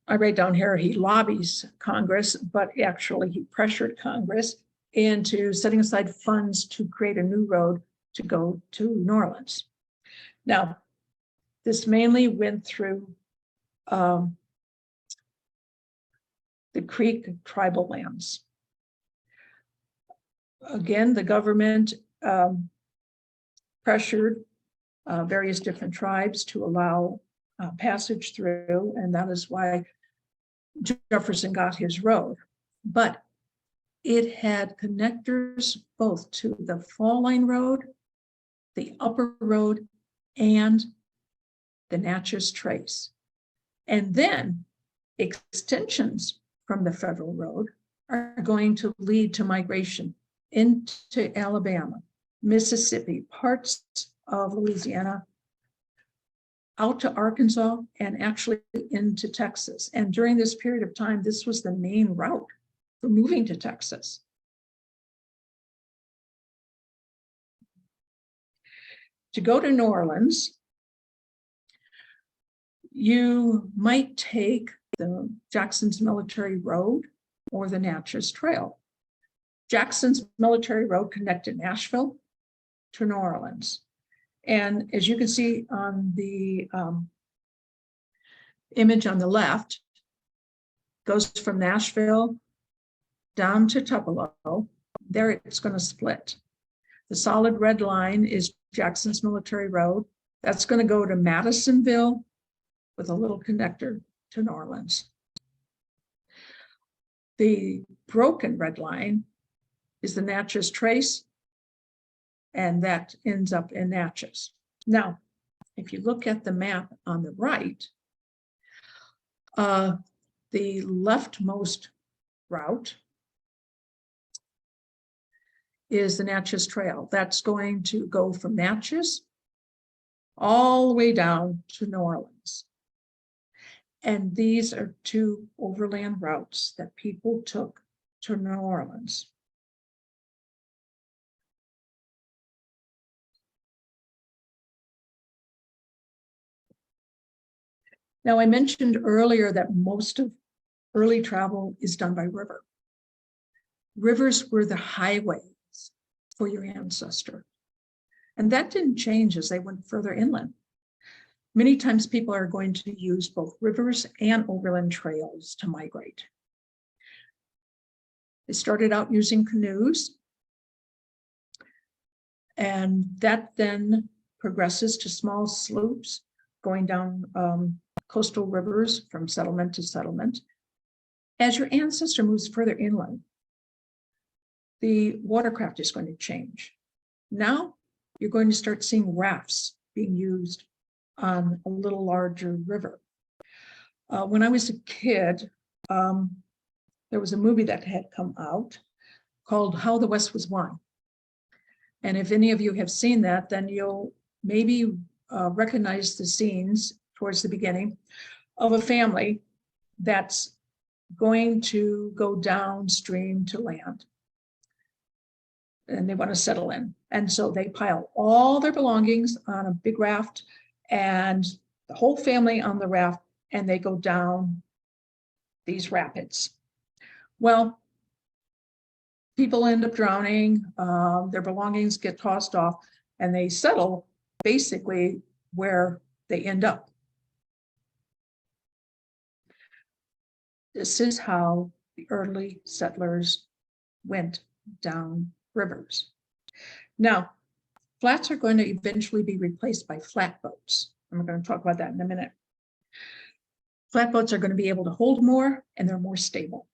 I write down here, he lobbies Congress, but actually he pressured Congress into setting aside funds to create a new road to go to New Orleans. Now, this mainly went through the Creek tribal lands. Again, the government pressured various different tribes to allow passage through, and that is why Jefferson got his road. But it had connectors both to the Fall Line Road, the Upper Road, and the Natchez Trace. And then extensions from the Federal Road are going to lead to migration into Alabama, Mississippi, parts of Louisiana, out to Arkansas, and actually into Texas. And during this period of time, this was the main route for moving to Texas. To go to New Orleans, you might take the Jackson's Military Road or the Natchez Trail. Jackson's Military Road connected Nashville to New Orleans. And as you can see on the image on the left, goes from Nashville down to Tupelo. There it's going to split. The solid red line is Jackson's Military Road. That's going to go to Madisonville with a little connector to New Orleans. The broken red line is the Natchez Trace, and that ends up in Natchez. Now, if you look at the map on the right, the leftmost route is the Natchez Trail. That's going to go from Natchez all the way down to New Orleans. And these are two overland routes that people took to New Orleans. Now, I mentioned earlier that most of early travel is done by river. Rivers were the highways for your ancestor. And that didn't change as they went further inland. Many times people are going to use both rivers and overland trails to migrate. They started out using canoes, and that then progresses to small sloops going down coastal rivers from settlement to settlement. As your ancestor moves further inland, the watercraft is going to change. Now you're going to start seeing rafts being used on a little larger river. When I was a kid, there was a movie that had come out called How the West Was Won. And if any of you have seen that, then you'll maybe recognize the scenes towards the beginning of a family that's going to go downstream to land. And they want to settle in. And so they pile all their belongings on a big raft and the whole family on the raft, and they go down these rapids. Well, people end up drowning, their belongings get tossed off, and they settle basically where they end up. This is how the early settlers went down rivers. Now, flats are going to eventually be replaced by flatboats. And we're going to talk about that in a minute. Flatboats are going to be able to hold more, and they're more stable.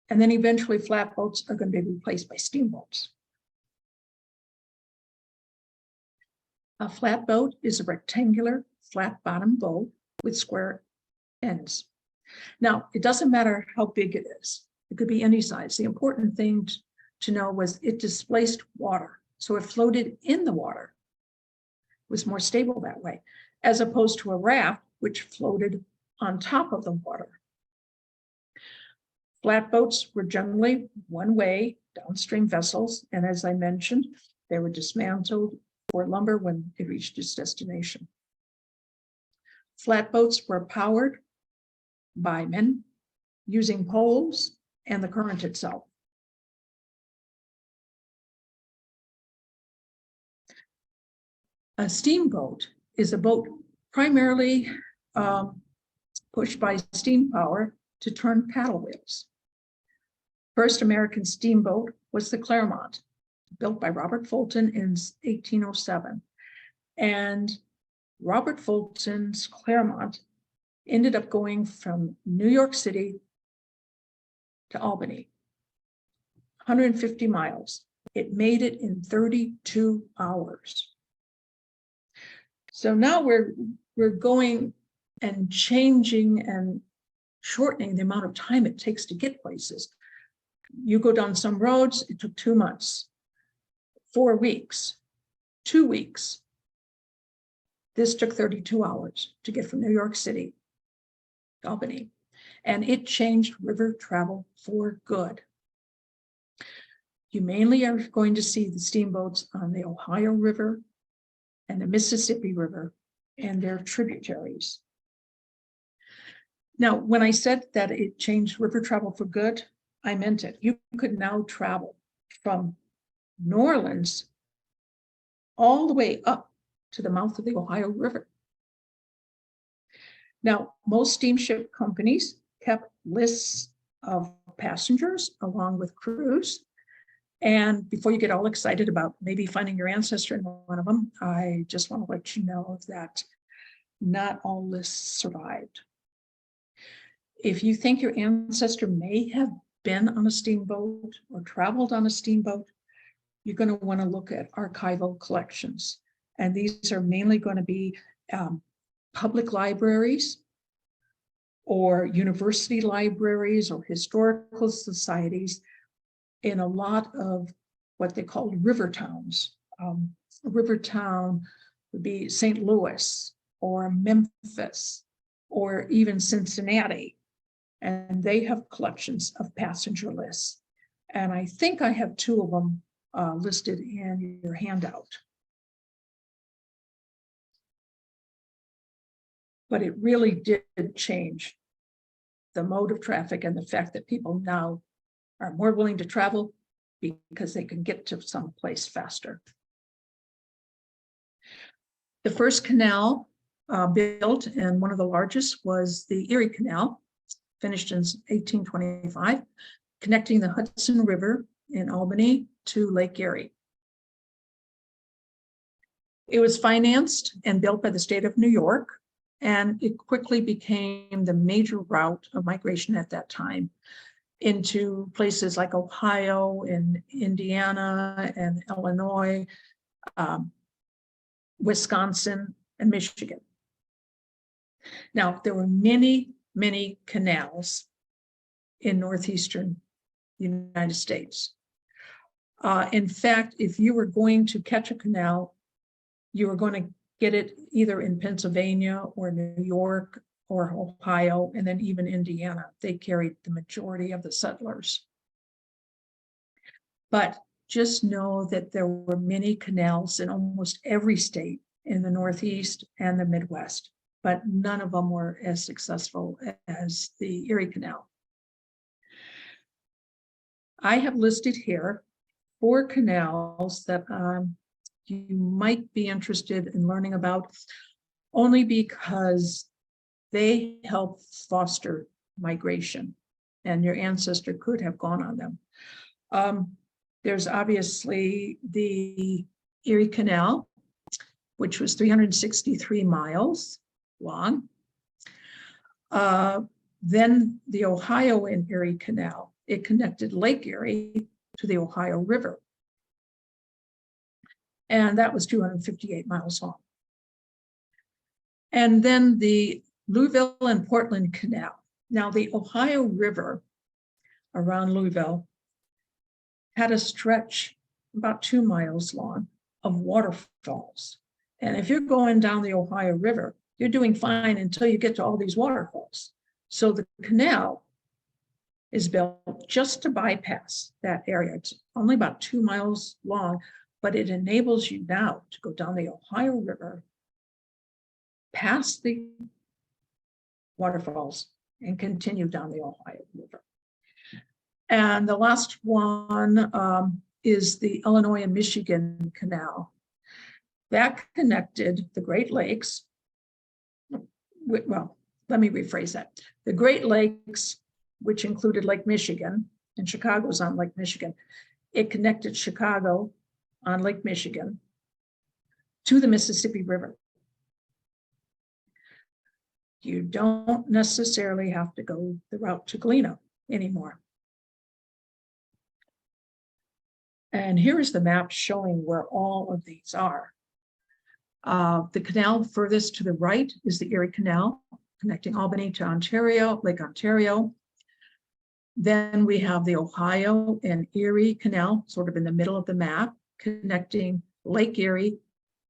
And then eventually flatboats are going to be replaced by steamboats. A flatboat is a rectangular flat bottom boat with square ends. Now, it doesn't matter how big it is. It could be any size. The important thing to know was it displaced water. So it floated in the water. It was more stable that way, as opposed to a raft, which floated on top of the water. Flatboats were generally one-way downstream vessels, and as I mentioned, they were dismantled for lumber when it reached its destination. Flatboats were powered by men using poles and the current itself. A steamboat is a boat primarily pushed by steam power to turn paddle wheels. First American steamboat was the Clermont, built by Robert Fulton in 1807. And Robert Fulton's Clermont ended up going from New York City to Albany, 150 miles. It made it in 32 hours. So now we're going and changing and shortening the amount of time it takes to get places. You go down some roads, it took 2 months, 4 weeks, 2 weeks. This took 32 hours to get from New York City to Albany. And it changed river travel for good. You mainly are going to see the steamboats on the Ohio River and the Mississippi River and their tributaries. Now, when I said that it changed river travel for good, I meant it. You could now travel from New Orleans all the way up to the mouth of the Ohio River. Now, most steamship companies kept lists of passengers along with crews. And before you get all excited about maybe finding your ancestor in one of them, I just want to let you know that not all lists survived. If you think your ancestor may have been on a steamboat or traveled on a steamboat, you're going to want to look at archival collections. And these are mainly going to be public libraries or university libraries or historical societies in a lot of what they call river towns. A river town would be St. Louis or Memphis or even Cincinnati. And they have collections of passenger lists. And I think I have two of them listed in your handout. But it really did change the mode of traffic and the fact that people now are more willing to travel because they can get to some place faster. The first canal built, and one of the largest, was the Erie Canal, finished in 1825, connecting the Hudson River in Albany to Lake Erie. It was financed and built by the state of New York, and it quickly became the major route of migration at that time into places like Ohio and Indiana and Illinois, Wisconsin, and Michigan. Now, there were many, many canals in northeastern United States. In fact, if you were going to catch a canal, you were going to get it either in Pennsylvania or New York or Ohio, and then even Indiana. They carried the majority of the settlers. But just know that there were many canals in almost every state in the Northeast and the Midwest, but none of them were as successful as the Erie Canal. I have listed here 4 canals that you might be interested in learning about, only because they help foster migration, and your ancestor could have gone on them. There's obviously the Erie Canal, which was 363 miles long. Then the Ohio and Erie Canal. It connected Lake Erie to the Ohio River. And that was 258 miles long. And then the Louisville and Portland Canal. Now, the Ohio River around Louisville had a stretch about 2 miles long of waterfalls. And if you're going down the Ohio River, you're doing fine until you get to all these waterfalls. So the canal is built just to bypass that area. It's only about 2 miles long, but it enables you now to go down the Ohio River, past the waterfalls, and continue down the Ohio River. And the last one is the Illinois and Michigan Canal. That connected the Great Lakes. Well, let me rephrase that. The Great Lakes, which included Lake Michigan, and Chicago's on Lake Michigan. It connected Chicago on Lake Michigan to the Mississippi River. You don't necessarily have to go the route to Galena anymore. And here is the map showing where all of these are. The canal furthest to the right is the Erie Canal, connecting Albany to Ontario, Lake Ontario. Then we have the Ohio and Erie Canal, sort of in the middle of the map, connecting Lake Erie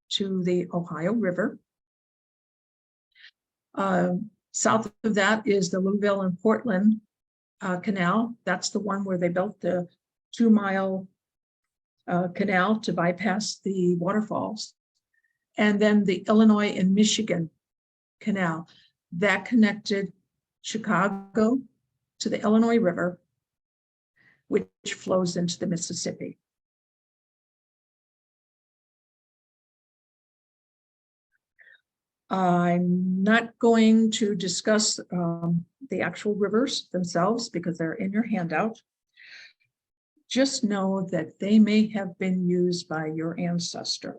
to the Ohio River. South of that is the Louisville and Portland Canal. That's the one where they built the 2-mile canal to bypass the waterfalls. And then the Illinois and Michigan Canal that connected Chicago to the Illinois River, which flows into the Mississippi. I'm not going to discuss the actual rivers themselves because they're in your handout. Just know that they may have been used by your ancestor.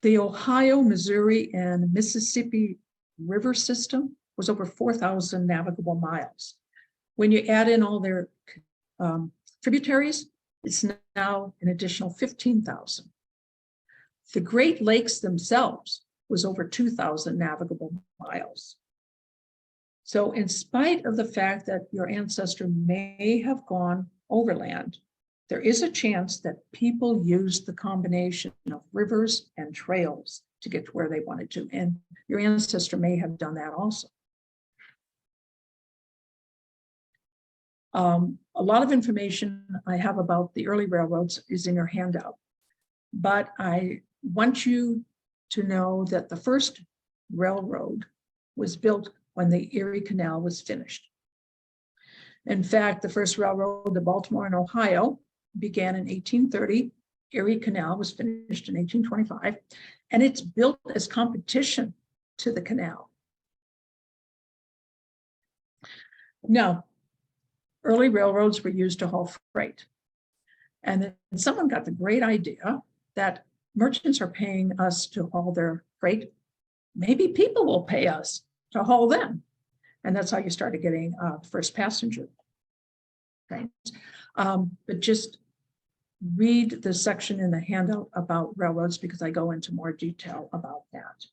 The Ohio, Missouri, and Mississippi river system was over 4,000 navigable miles. When you add in all their tributaries, it's now an additional 15,000. The Great Lakes themselves was over 2,000 navigable miles. So in spite of the fact that your ancestor may have gone overland, there is a chance that people used the combination of rivers and trails to get to where they wanted to. And your ancestor may have done that also. A lot of information I have about the early railroads is in your handout, but I want you to know that the first railroad was built when the Erie Canal was finished. In fact, the first railroad to Baltimore and Ohio began in 1830. Erie Canal was finished in 1825, and it's built as competition to the canal. Now, early railroads were used to haul freight. And then someone got the great idea that merchants are paying us to haul their freight. Maybe people will pay us to haul them. And that's how you started getting first passenger trains. But just read the section in the handout about railroads because I go into more detail about that.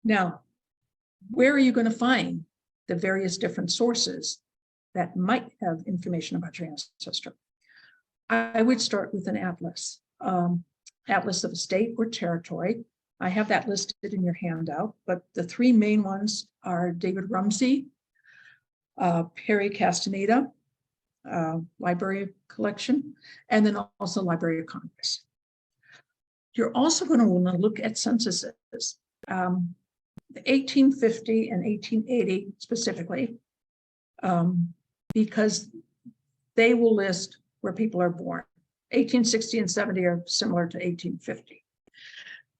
Now, where are you going to find the various different sources that might have information about your ancestor? I would start with an atlas, atlas of a state or territory. I have that listed in your handout, but the three main ones are David Rumsey, Perry Castaneda, Library of Collection, and then also Library of Congress. You're also going to want to look at censuses. The 1850 and 1880 specifically, because they will list where people are born. 1860 and 70 are similar to 1850.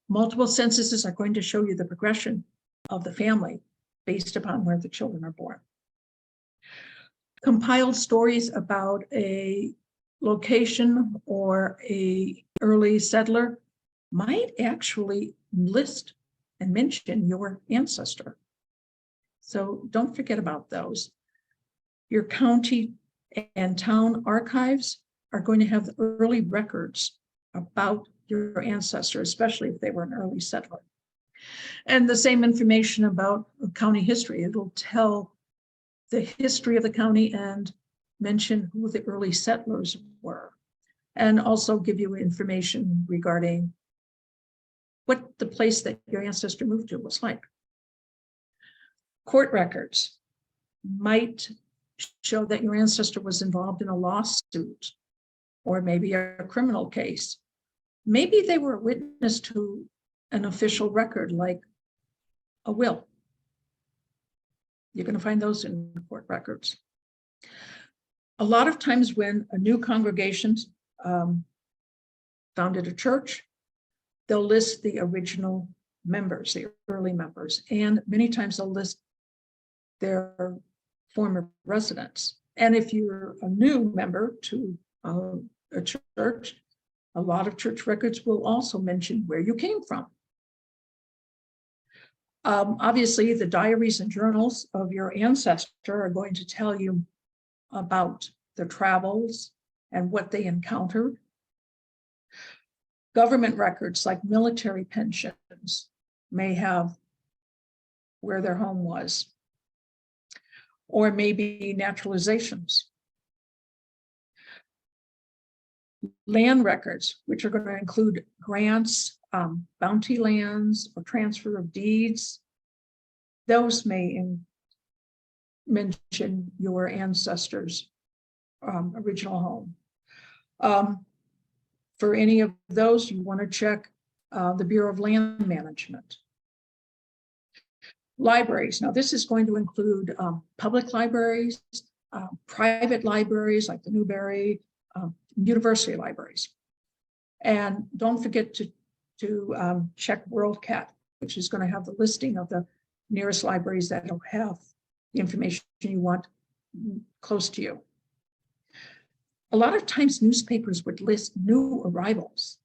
Multiple censuses are going to show you the progression of the family based upon where the children are born. Compiled stories about a location or a early settler might actually list and mention your ancestor. So don't forget about those. Your county and town archives are going to have the early records about your ancestor, especially if they were an early settler. And the same information about county history. It'll tell the history of the county and mention who the early settlers were, and also give you information regarding what the place that your ancestor moved to was like. Court records might show that your ancestor was involved in a lawsuit or maybe a criminal case. Maybe they were a witness to an official record like a will. You're going to find those in court records. A lot of times when a new congregation founded a church, they'll list the original members, the early members, and many times they'll list their former residents. And if you're a new member to a church, a lot of church records will also mention where you came from. Obviously, the diaries and journals of your ancestor are going to tell you about their travels and what they encountered. Government records like military pensions may have where their home was, or maybe naturalizations. Land records, which are going to include grants, bounty lands, or transfer of deeds, those may mention your ancestors' original home. For any of those, you want to check the Bureau of Land Management. Libraries. Now, this is going to include public libraries, private libraries like the Newberry, university libraries. And don't forget to check WorldCat, which is going to have the listing of the nearest libraries that will have the information you want close to you. A lot of times newspapers would list new arrivals.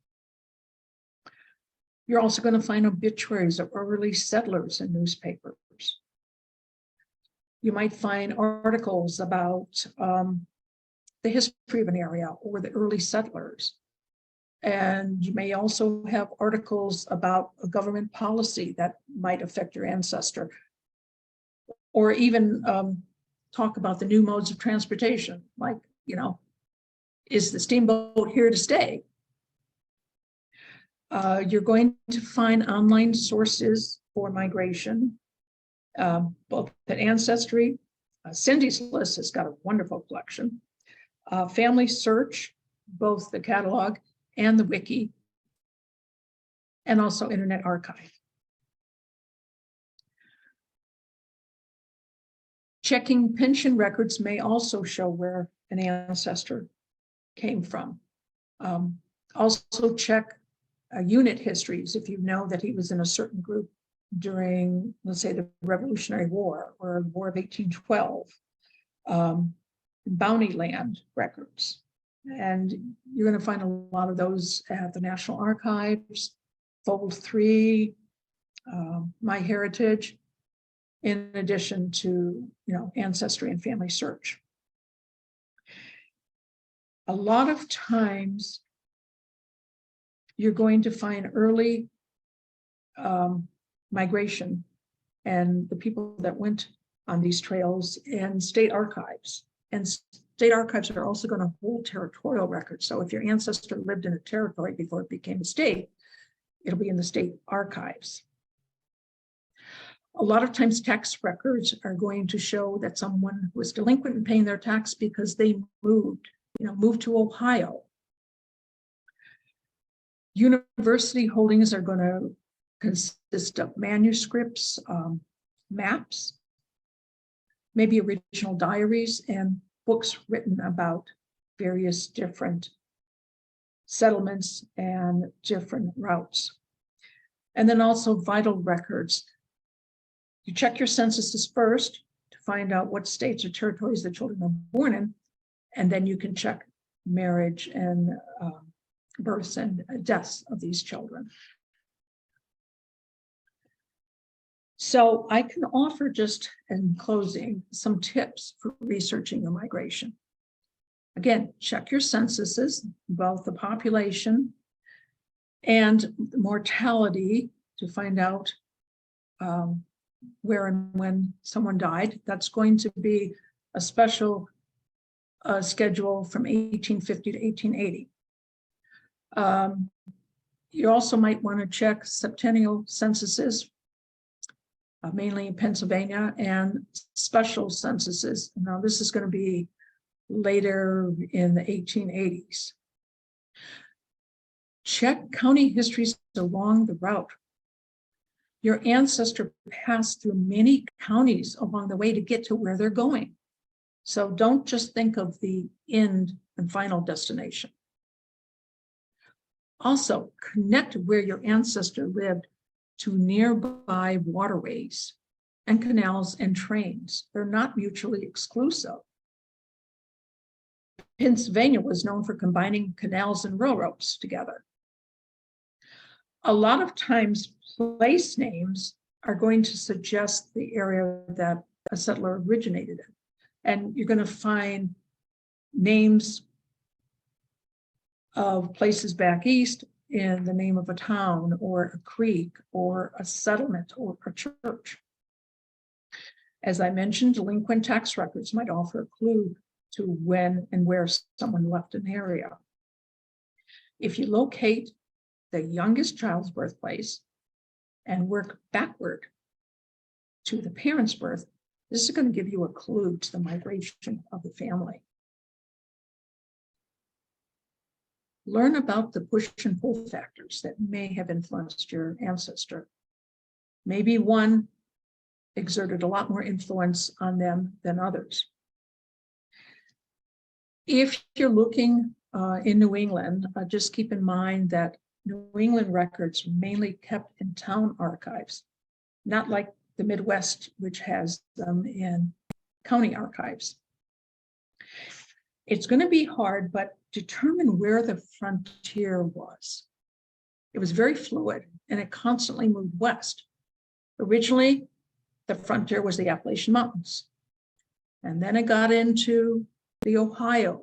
You're also going to find obituaries of early settlers in newspapers. You might find articles about the history of an area or the early settlers. And you may also have articles about a government policy that might affect your ancestor, or even talk about the new modes of transportation, like, is the steamboat here to stay? You're going to find online sources for migration, both at Ancestry. Cindy's List has got a wonderful collection. Family Search, both the catalog and the wiki, and also Internet Archive. Checking pension records may also show where an ancestor came from. Also check unit histories if you know that he was in a certain group during, let's say, the Revolutionary War or the War of 1812. Bounty land records. And you're going to find a lot of those at the National Archives, Fold 3, MyHeritage, in addition to, Ancestry and Family Search. A lot of times you're going to find early migration and the people that went on these trails in state archives. And state archives are also going to hold territorial records. So if your ancestor lived in a territory before it became a state, it'll be in the state archives. A lot of times tax records are going to show that someone was delinquent in paying their tax because they moved to Ohio. University holdings are going to consist of manuscripts, maps, maybe original diaries, and books written about various different settlements and different routes. And then also vital records. You check your censuses first to find out what states or territories the children are born in, and then you can check marriage and births and deaths of these children. So I can offer, just in closing, some tips for researching your migration. Again, check your censuses, both the population and the mortality, to find out where and when someone died. That's going to be a special schedule from 1850 to 1880. You also might want to check septennial censuses, mainly in Pennsylvania, and special censuses. Now, this is going to be later in the 1880s. Check county histories along the route. Your ancestor passed through many counties along the way to get to where they're going. So don't just think of the end and final destination. Also, connect where your ancestor lived to nearby waterways and canals and trains. They're not mutually exclusive. Pennsylvania was known for combining canals and railroads together. A lot of times, place names are going to suggest the area that a settler originated in. And you're going to find names of places back east in the name of a town or a creek or a settlement or a church. As I mentioned, delinquent tax records might offer a clue to when and where someone left an area. If you locate the youngest child's birthplace and work backward to the parent's birth, this is going to give you a clue to the migration of the family. Learn about the push and pull factors that may have influenced your ancestor. Maybe one exerted a lot more influence on them than others. If you're looking in New England, just keep in mind that New England records are mainly kept in town archives, not like the Midwest, which has them in county archives. It's going to be hard, but determine where the frontier was. It was very fluid and it constantly moved west. Originally, the frontier was the Appalachian Mountains. And then it got into the Ohio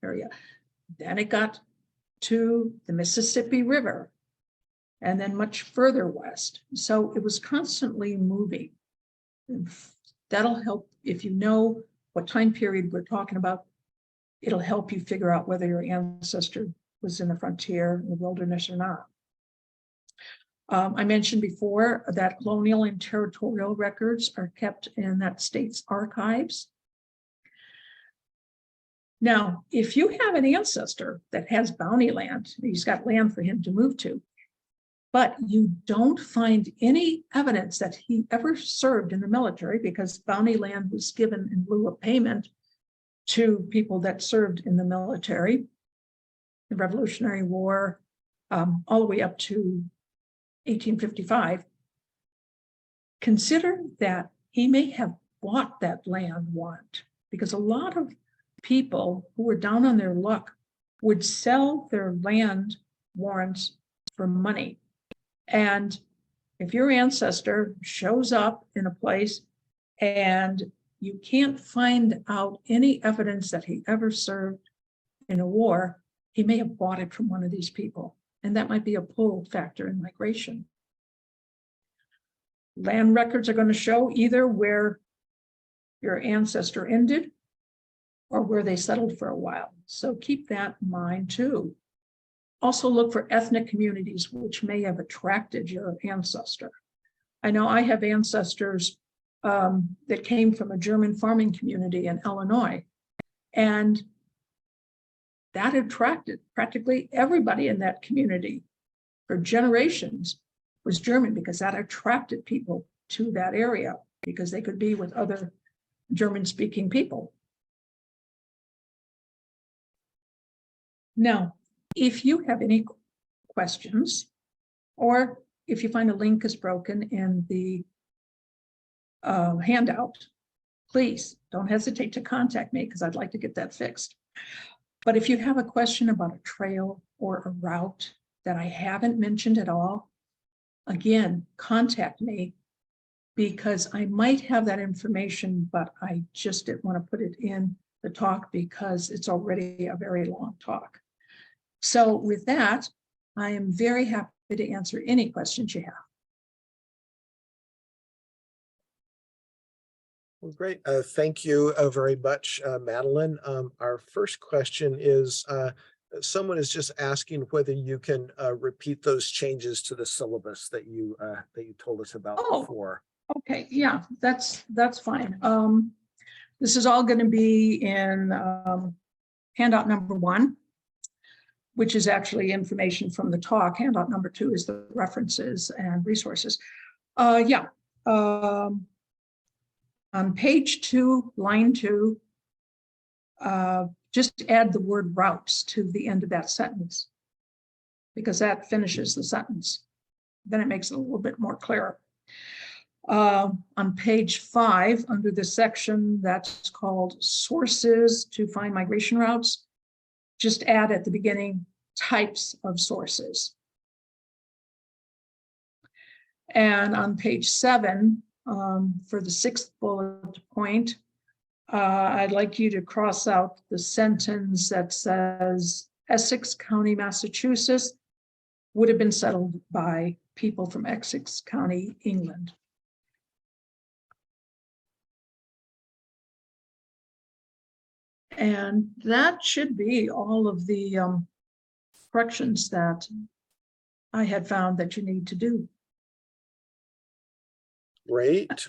area. Then it got to the Mississippi River, and then much further west. So it was constantly moving. And that'll help if you know what time period we're talking about. It'll help you figure out whether your ancestor was in the frontier, in the wilderness or not. I mentioned before that colonial and territorial records are kept in that state's archives. Now, if you have an ancestor that has bounty land, he's got land for him to move to, but you don't find any evidence that he ever served in the military, because bounty land was given in lieu of payment to people that served in the military, the Revolutionary War, all the way up to 1855, consider that he may have bought that land warrant, because a lot of people who were down on their luck would sell their land warrants for money. And if your ancestor shows up in a place and you can't find out any evidence that he ever served in a war, he may have bought it from one of these people. And that might be a pull factor in migration. Land records are going to show either where your ancestor ended or where they settled for a while. So keep that in mind too. Also look for ethnic communities which may have attracted your ancestor. I know I have ancestors that came from a German farming community in Illinois, and that attracted practically everybody in that community for generations was German, because that attracted people to that area because they could be with other German-speaking people. Now, if you have any questions, or if you find a link is broken in the handout, please don't hesitate to contact me, because I'd like to get that fixed. But if you have a question about a trail or a route that I haven't mentioned at all, again, contact me, because I might have that information, but I just didn't want to put it in the talk because it's already a very long talk. So with that, I am very happy to answer any questions you have. Well, great. Thank you very much, Madeline. Our first question is, someone is just asking whether you can repeat those changes to the syllabus that you told us about before. Okay, yeah, that's fine. This is all going to be in handout number 1, which is actually information from the talk. Handout number 2 is the references and resources. On page 2, line 2, just add the word routes to the end of that sentence, because that finishes the sentence. Then it makes it a little bit more clear. On page 5, under the section that's called sources to find migration routes, just add at the beginning types of sources. And on page 7, for the 6th bullet point, I'd like you to cross out the sentence that says Essex County, Massachusetts would have been settled by people from Essex County, England. And that should be all of the corrections that I had found that you need to do. Great.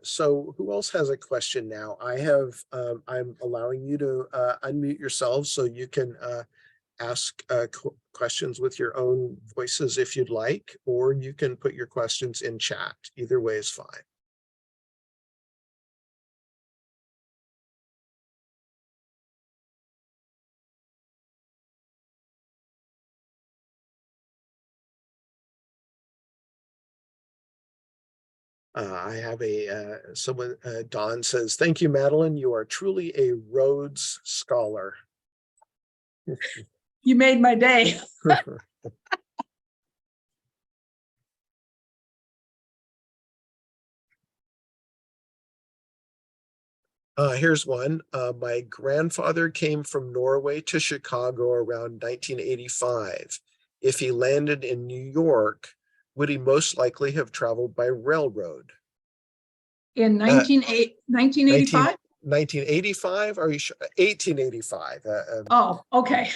So who else has a question now? I'm allowing you to unmute yourselves so you can ask questions with your own voices if you'd like, or you can put your questions in chat. Either way is fine. I have someone, Don says, "Thank you, Madeline. You are truly a Rhodes Scholar." You made my day. Here's one. My grandfather came from Norway to Chicago around 1985. If he landed in New York, would he most likely have traveled by railroad? In 1985? 1985? Are you sure? 1885. Oh, okay.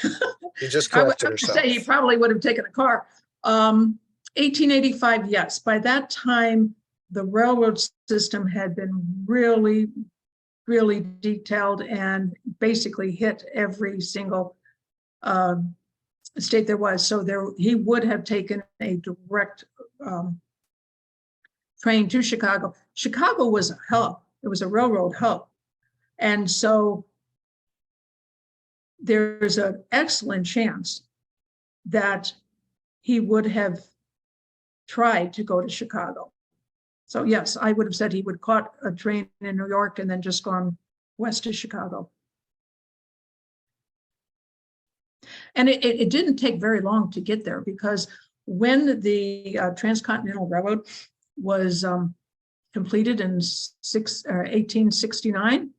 He just I would corrected herself. say he probably would have taken a car. 1885, yes. By that time, the railroad system had been really, really detailed and basically hit every single state there was. So he would have taken a direct train to Chicago. Chicago was a hub. It was a railroad hub. And so there's an excellent chance that he would have tried to go to Chicago. So yes, I would have said he would caught a train in New York and then just gone west to Chicago. And it didn't take very long to get there, because when the Transcontinental Railroad was completed in 1869,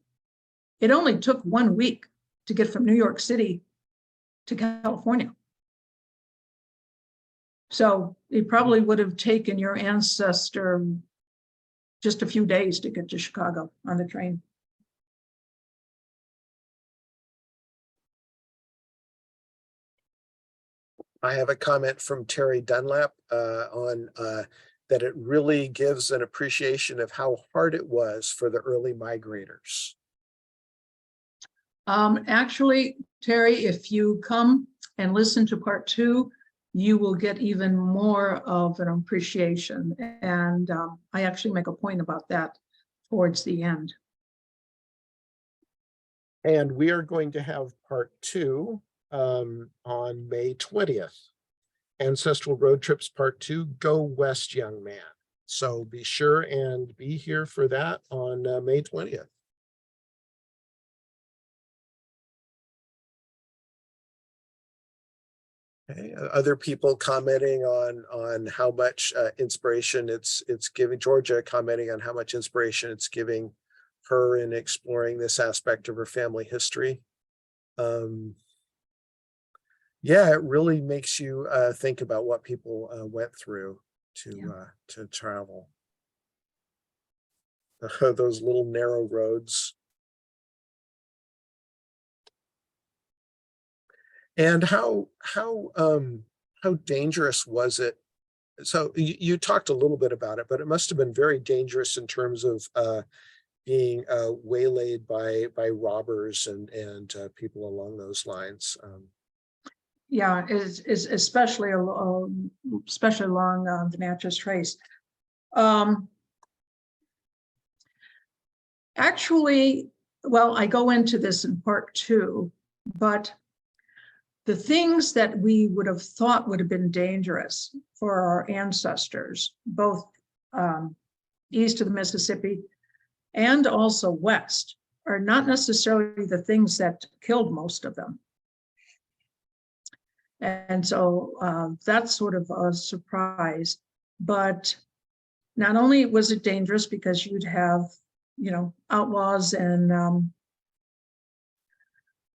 it only took 1 week to get from New York City to California. So it probably would have taken your ancestor just a few days to get to Chicago on the train. I have a comment from Terry Dunlap on that it really gives an appreciation of how hard it was for the early migrators. Actually, Terry, if you come and listen to part 2, you will get even more of an appreciation. And I actually make a point about that towards the end. And we are going to have part 2 on May 20th. Ancestral Road Trips Part 2, Go West, Young Man. So be sure and be here for that on May 20th. Okay. Other people commenting on how much inspiration it's giving. Georgia commenting on how much inspiration it's giving her in exploring this aspect of her family history. Yeah, it really makes you think about what people went through to travel. Those little narrow roads. And how dangerous was it? So you talked a little bit about it, but it must have been very dangerous in terms of being waylaid by robbers and people along those lines. Yeah, is especially along the Natchez Trace. Actually, well, I go into this in part 2, but the things that we would have thought would have been dangerous for our ancestors, both east of the Mississippi and also west, are not necessarily the things that killed most of them. And so that's sort of a surprise. But not only was it dangerous because you'd have, outlaws and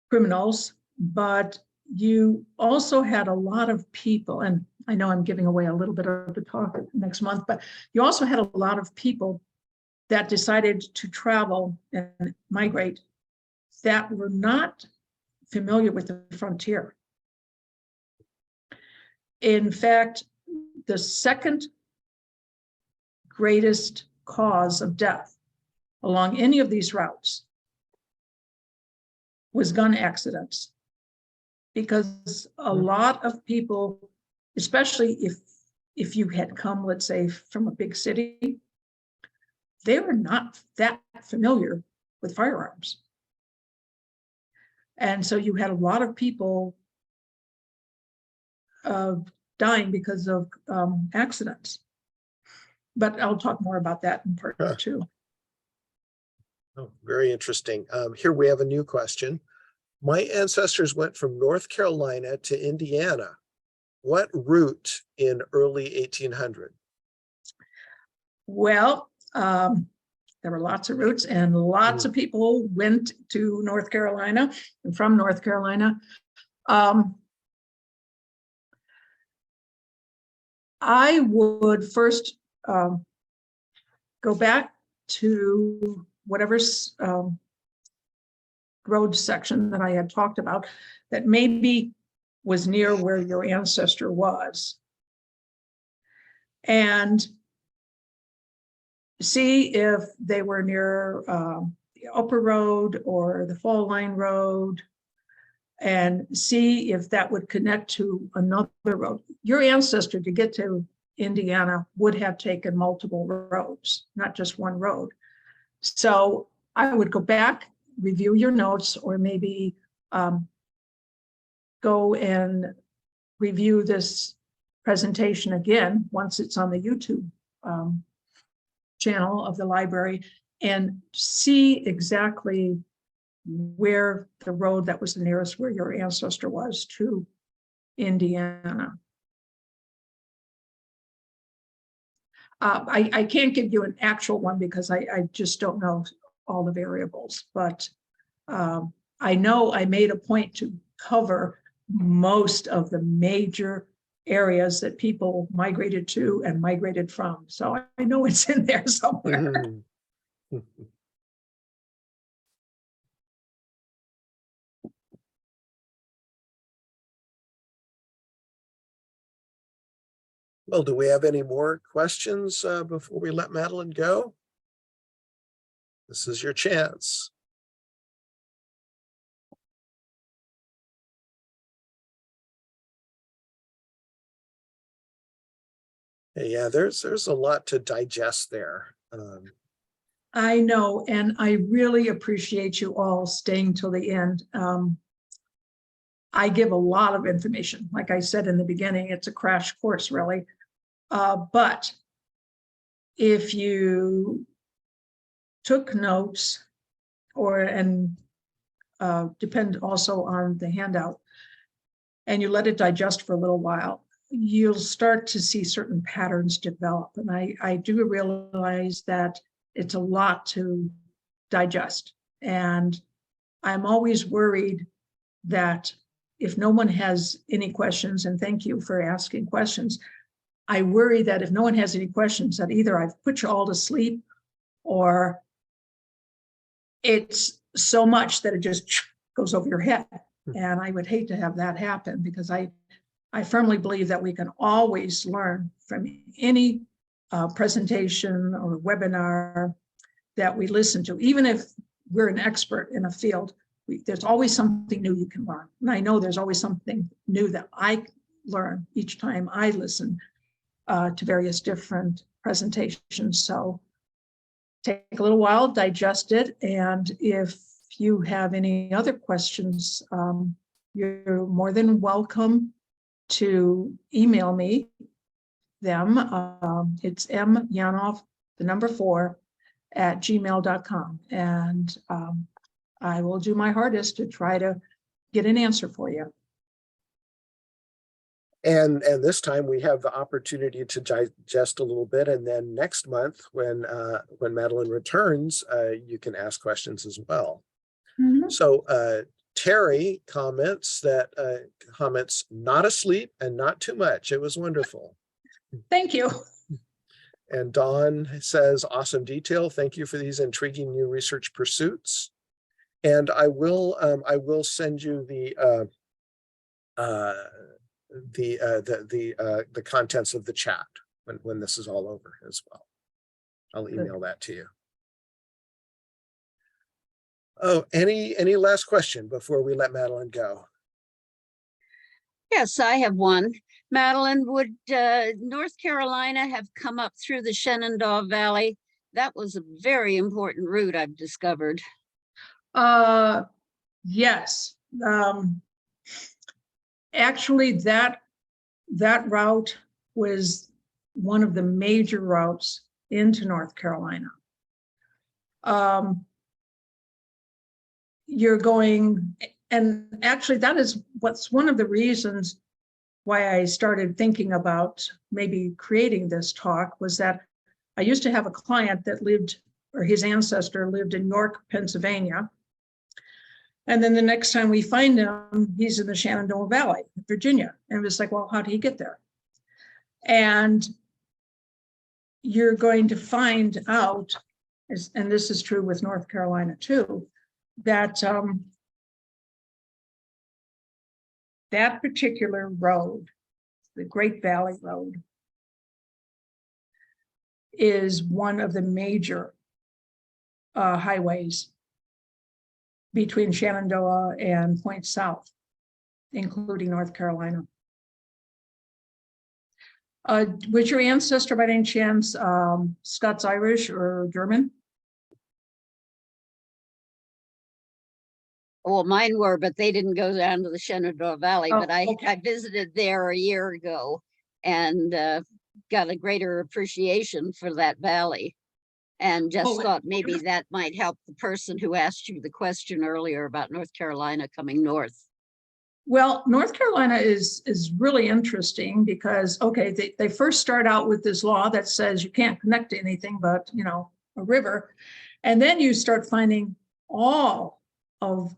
criminals, but you also had a lot of people, and I know I'm giving away a little bit of the talk next month, but you also had a lot of people that decided to travel and migrate that were not familiar with the frontier. In fact, the second greatest cause of death along any of these routes was gun accidents, because a lot of people, especially if you had come, let's say, from a big city, they were not that familiar with firearms. And so you had a lot of people dying because of accidents. But I'll talk more about that in part 2. Oh, very interesting. Here we have a new question. My ancestors went from North Carolina to Indiana. What route in early 1800? Well, There were lots of routes, and lots of people went to North Carolina and from North Carolina. I would first go back to whatever road section that I had talked about that maybe was near where your ancestor was, and see if they were near the Upper Road or the Fall Line Road, and see if that would connect to another road. Your ancestor, to get to Indiana, would have taken multiple roads, not just one road. So I would go back, review your notes, or maybe go and review this presentation again once it's on the YouTube channel of the library, and see exactly where the road that was the nearest where your ancestor was to Indiana. I can't give you an actual one because I just don't know all the variables, but I know I made a point to cover most of the major areas that people migrated to and migrated from. So I know it's in there somewhere. Well, do we have any more questions before we let Madeline go? This is your chance. Yeah, there's a lot to digest there. I know, and I really appreciate you all staying till the end. I give a lot of information. Like I said in the beginning, it's a crash course, really. But if you took notes, and depend also on the handout, and you let it digest for a little while, you'll start to see certain patterns develop. And I do realize that it's a lot to digest. And I'm always worried that if no one has any questions, and thank you for asking questions, I worry that if no one has any questions, that either I've put you all to sleep, or it's so much that it just goes over your head. And I would hate to have that happen, because I firmly believe that we can always learn from any presentation or webinar that we listen to. Even if we're an expert in a field, there's always something new you can learn. And I know there's always something new that I learn each time I listen to various different presentations. So take a little while, digest it. And if you have any other questions, you're more than welcome to email me them. It's myanov, 4, @gmail.com. And I will do my hardest to try to get an answer for you. And this time we have the opportunity to digest a little bit, and then next month when Madeline returns, you can ask questions as well. So Terry comments not asleep and not too much. It was wonderful. Thank you. And Dawn says, awesome detail. Thank you for these intriguing new research pursuits. And I will send you the contents of the chat when this is all over as well. I'll email that to you. Oh, any last question before we let Madeline go? Yes, I have one. Madeline, would North Carolina have come up through the Shenandoah Valley? That was a very important route I've discovered. Yes. Actually, that route was one of the major routes into North Carolina. You're going, and actually that is what's one of the reasons why I started thinking about maybe creating this talk, was that I used to have a client that lived or his ancestor lived in York, Pennsylvania. And then the next time we find him, he's in the Shenandoah Valley, Virginia. And it's like, well, how did he get there? And you're going to find out, and this is true with North Carolina too, that that particular road, the Great Valley Road, is one of the major highways between Shenandoah and Point South, including North Carolina. Was your ancestor by any chance Scots-Irish or German? Well, mine were, but they didn't go down to the Shenandoah Valley, Oh, but I okay. visited there a year ago and got a greater appreciation for that valley. And just Oh, thought maybe that might help the person who asked you the question earlier about North Carolina coming north. Well, North Carolina is really interesting because, okay, they first start out with this law that says you can't connect to anything but, you know, a river. And then you start finding all of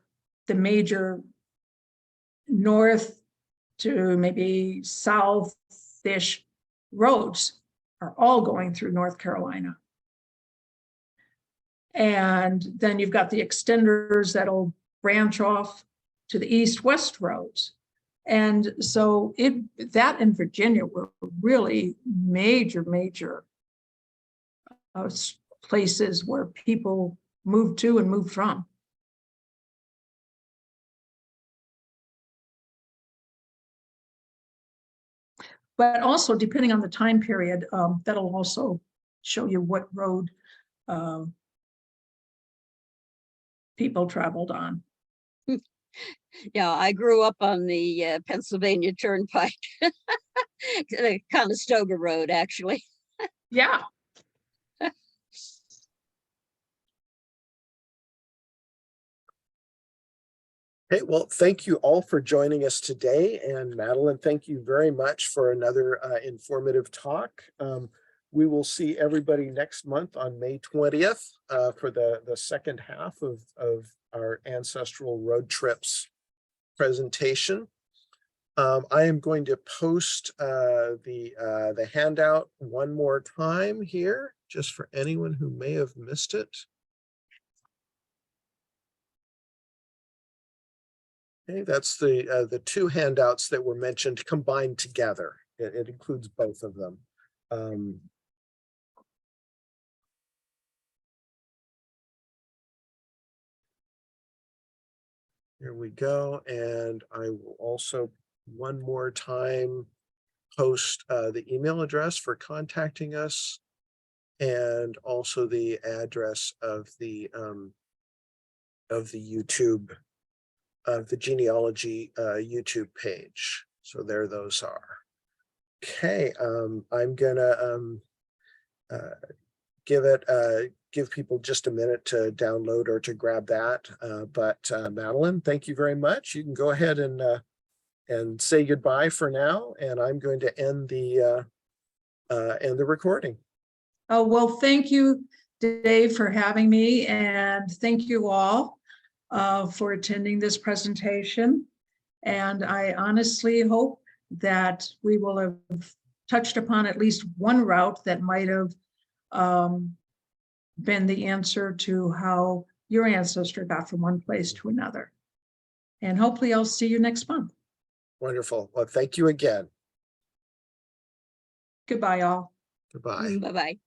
the major north to maybe south-ish roads are all going through North Carolina. And then you've got the extenders that'll branch off to the east-west roads. And so that in Virginia were really major places where people moved to and moved from. But also, depending on the time period, that'll also show you what road people traveled on. Yeah, I grew up on the Pennsylvania Turnpike, the Conestoga Road, actually. Yeah. Okay, well, thank you all for joining us today. And Madeline, thank you very much for another informative talk. We will see everybody next month on May 20th for the second half of our Ancestral Road Trips presentation. I am going to post the handout one more time here, just for anyone who may have missed it. Okay, that's the two handouts that were mentioned combined together. It includes both of them. Here we go. And I will also one more time post the email address for contacting us and also the address of the YouTube, of the Genealogy YouTube page. So there those are. Okay, I'm gonna give people just a minute to download or to grab that. But Madeline, thank you very much. You can go ahead and say goodbye for now, and I'm going to end the recording. Oh, well, thank you, Dave, for having me, and thank you all for attending this presentation. And I honestly hope that we will have touched upon at least one route that might have been the answer to how your ancestor got from one place to another. And hopefully I'll see you next month. Wonderful. Well, thank you again. Goodbye, all. Goodbye. Bye-bye.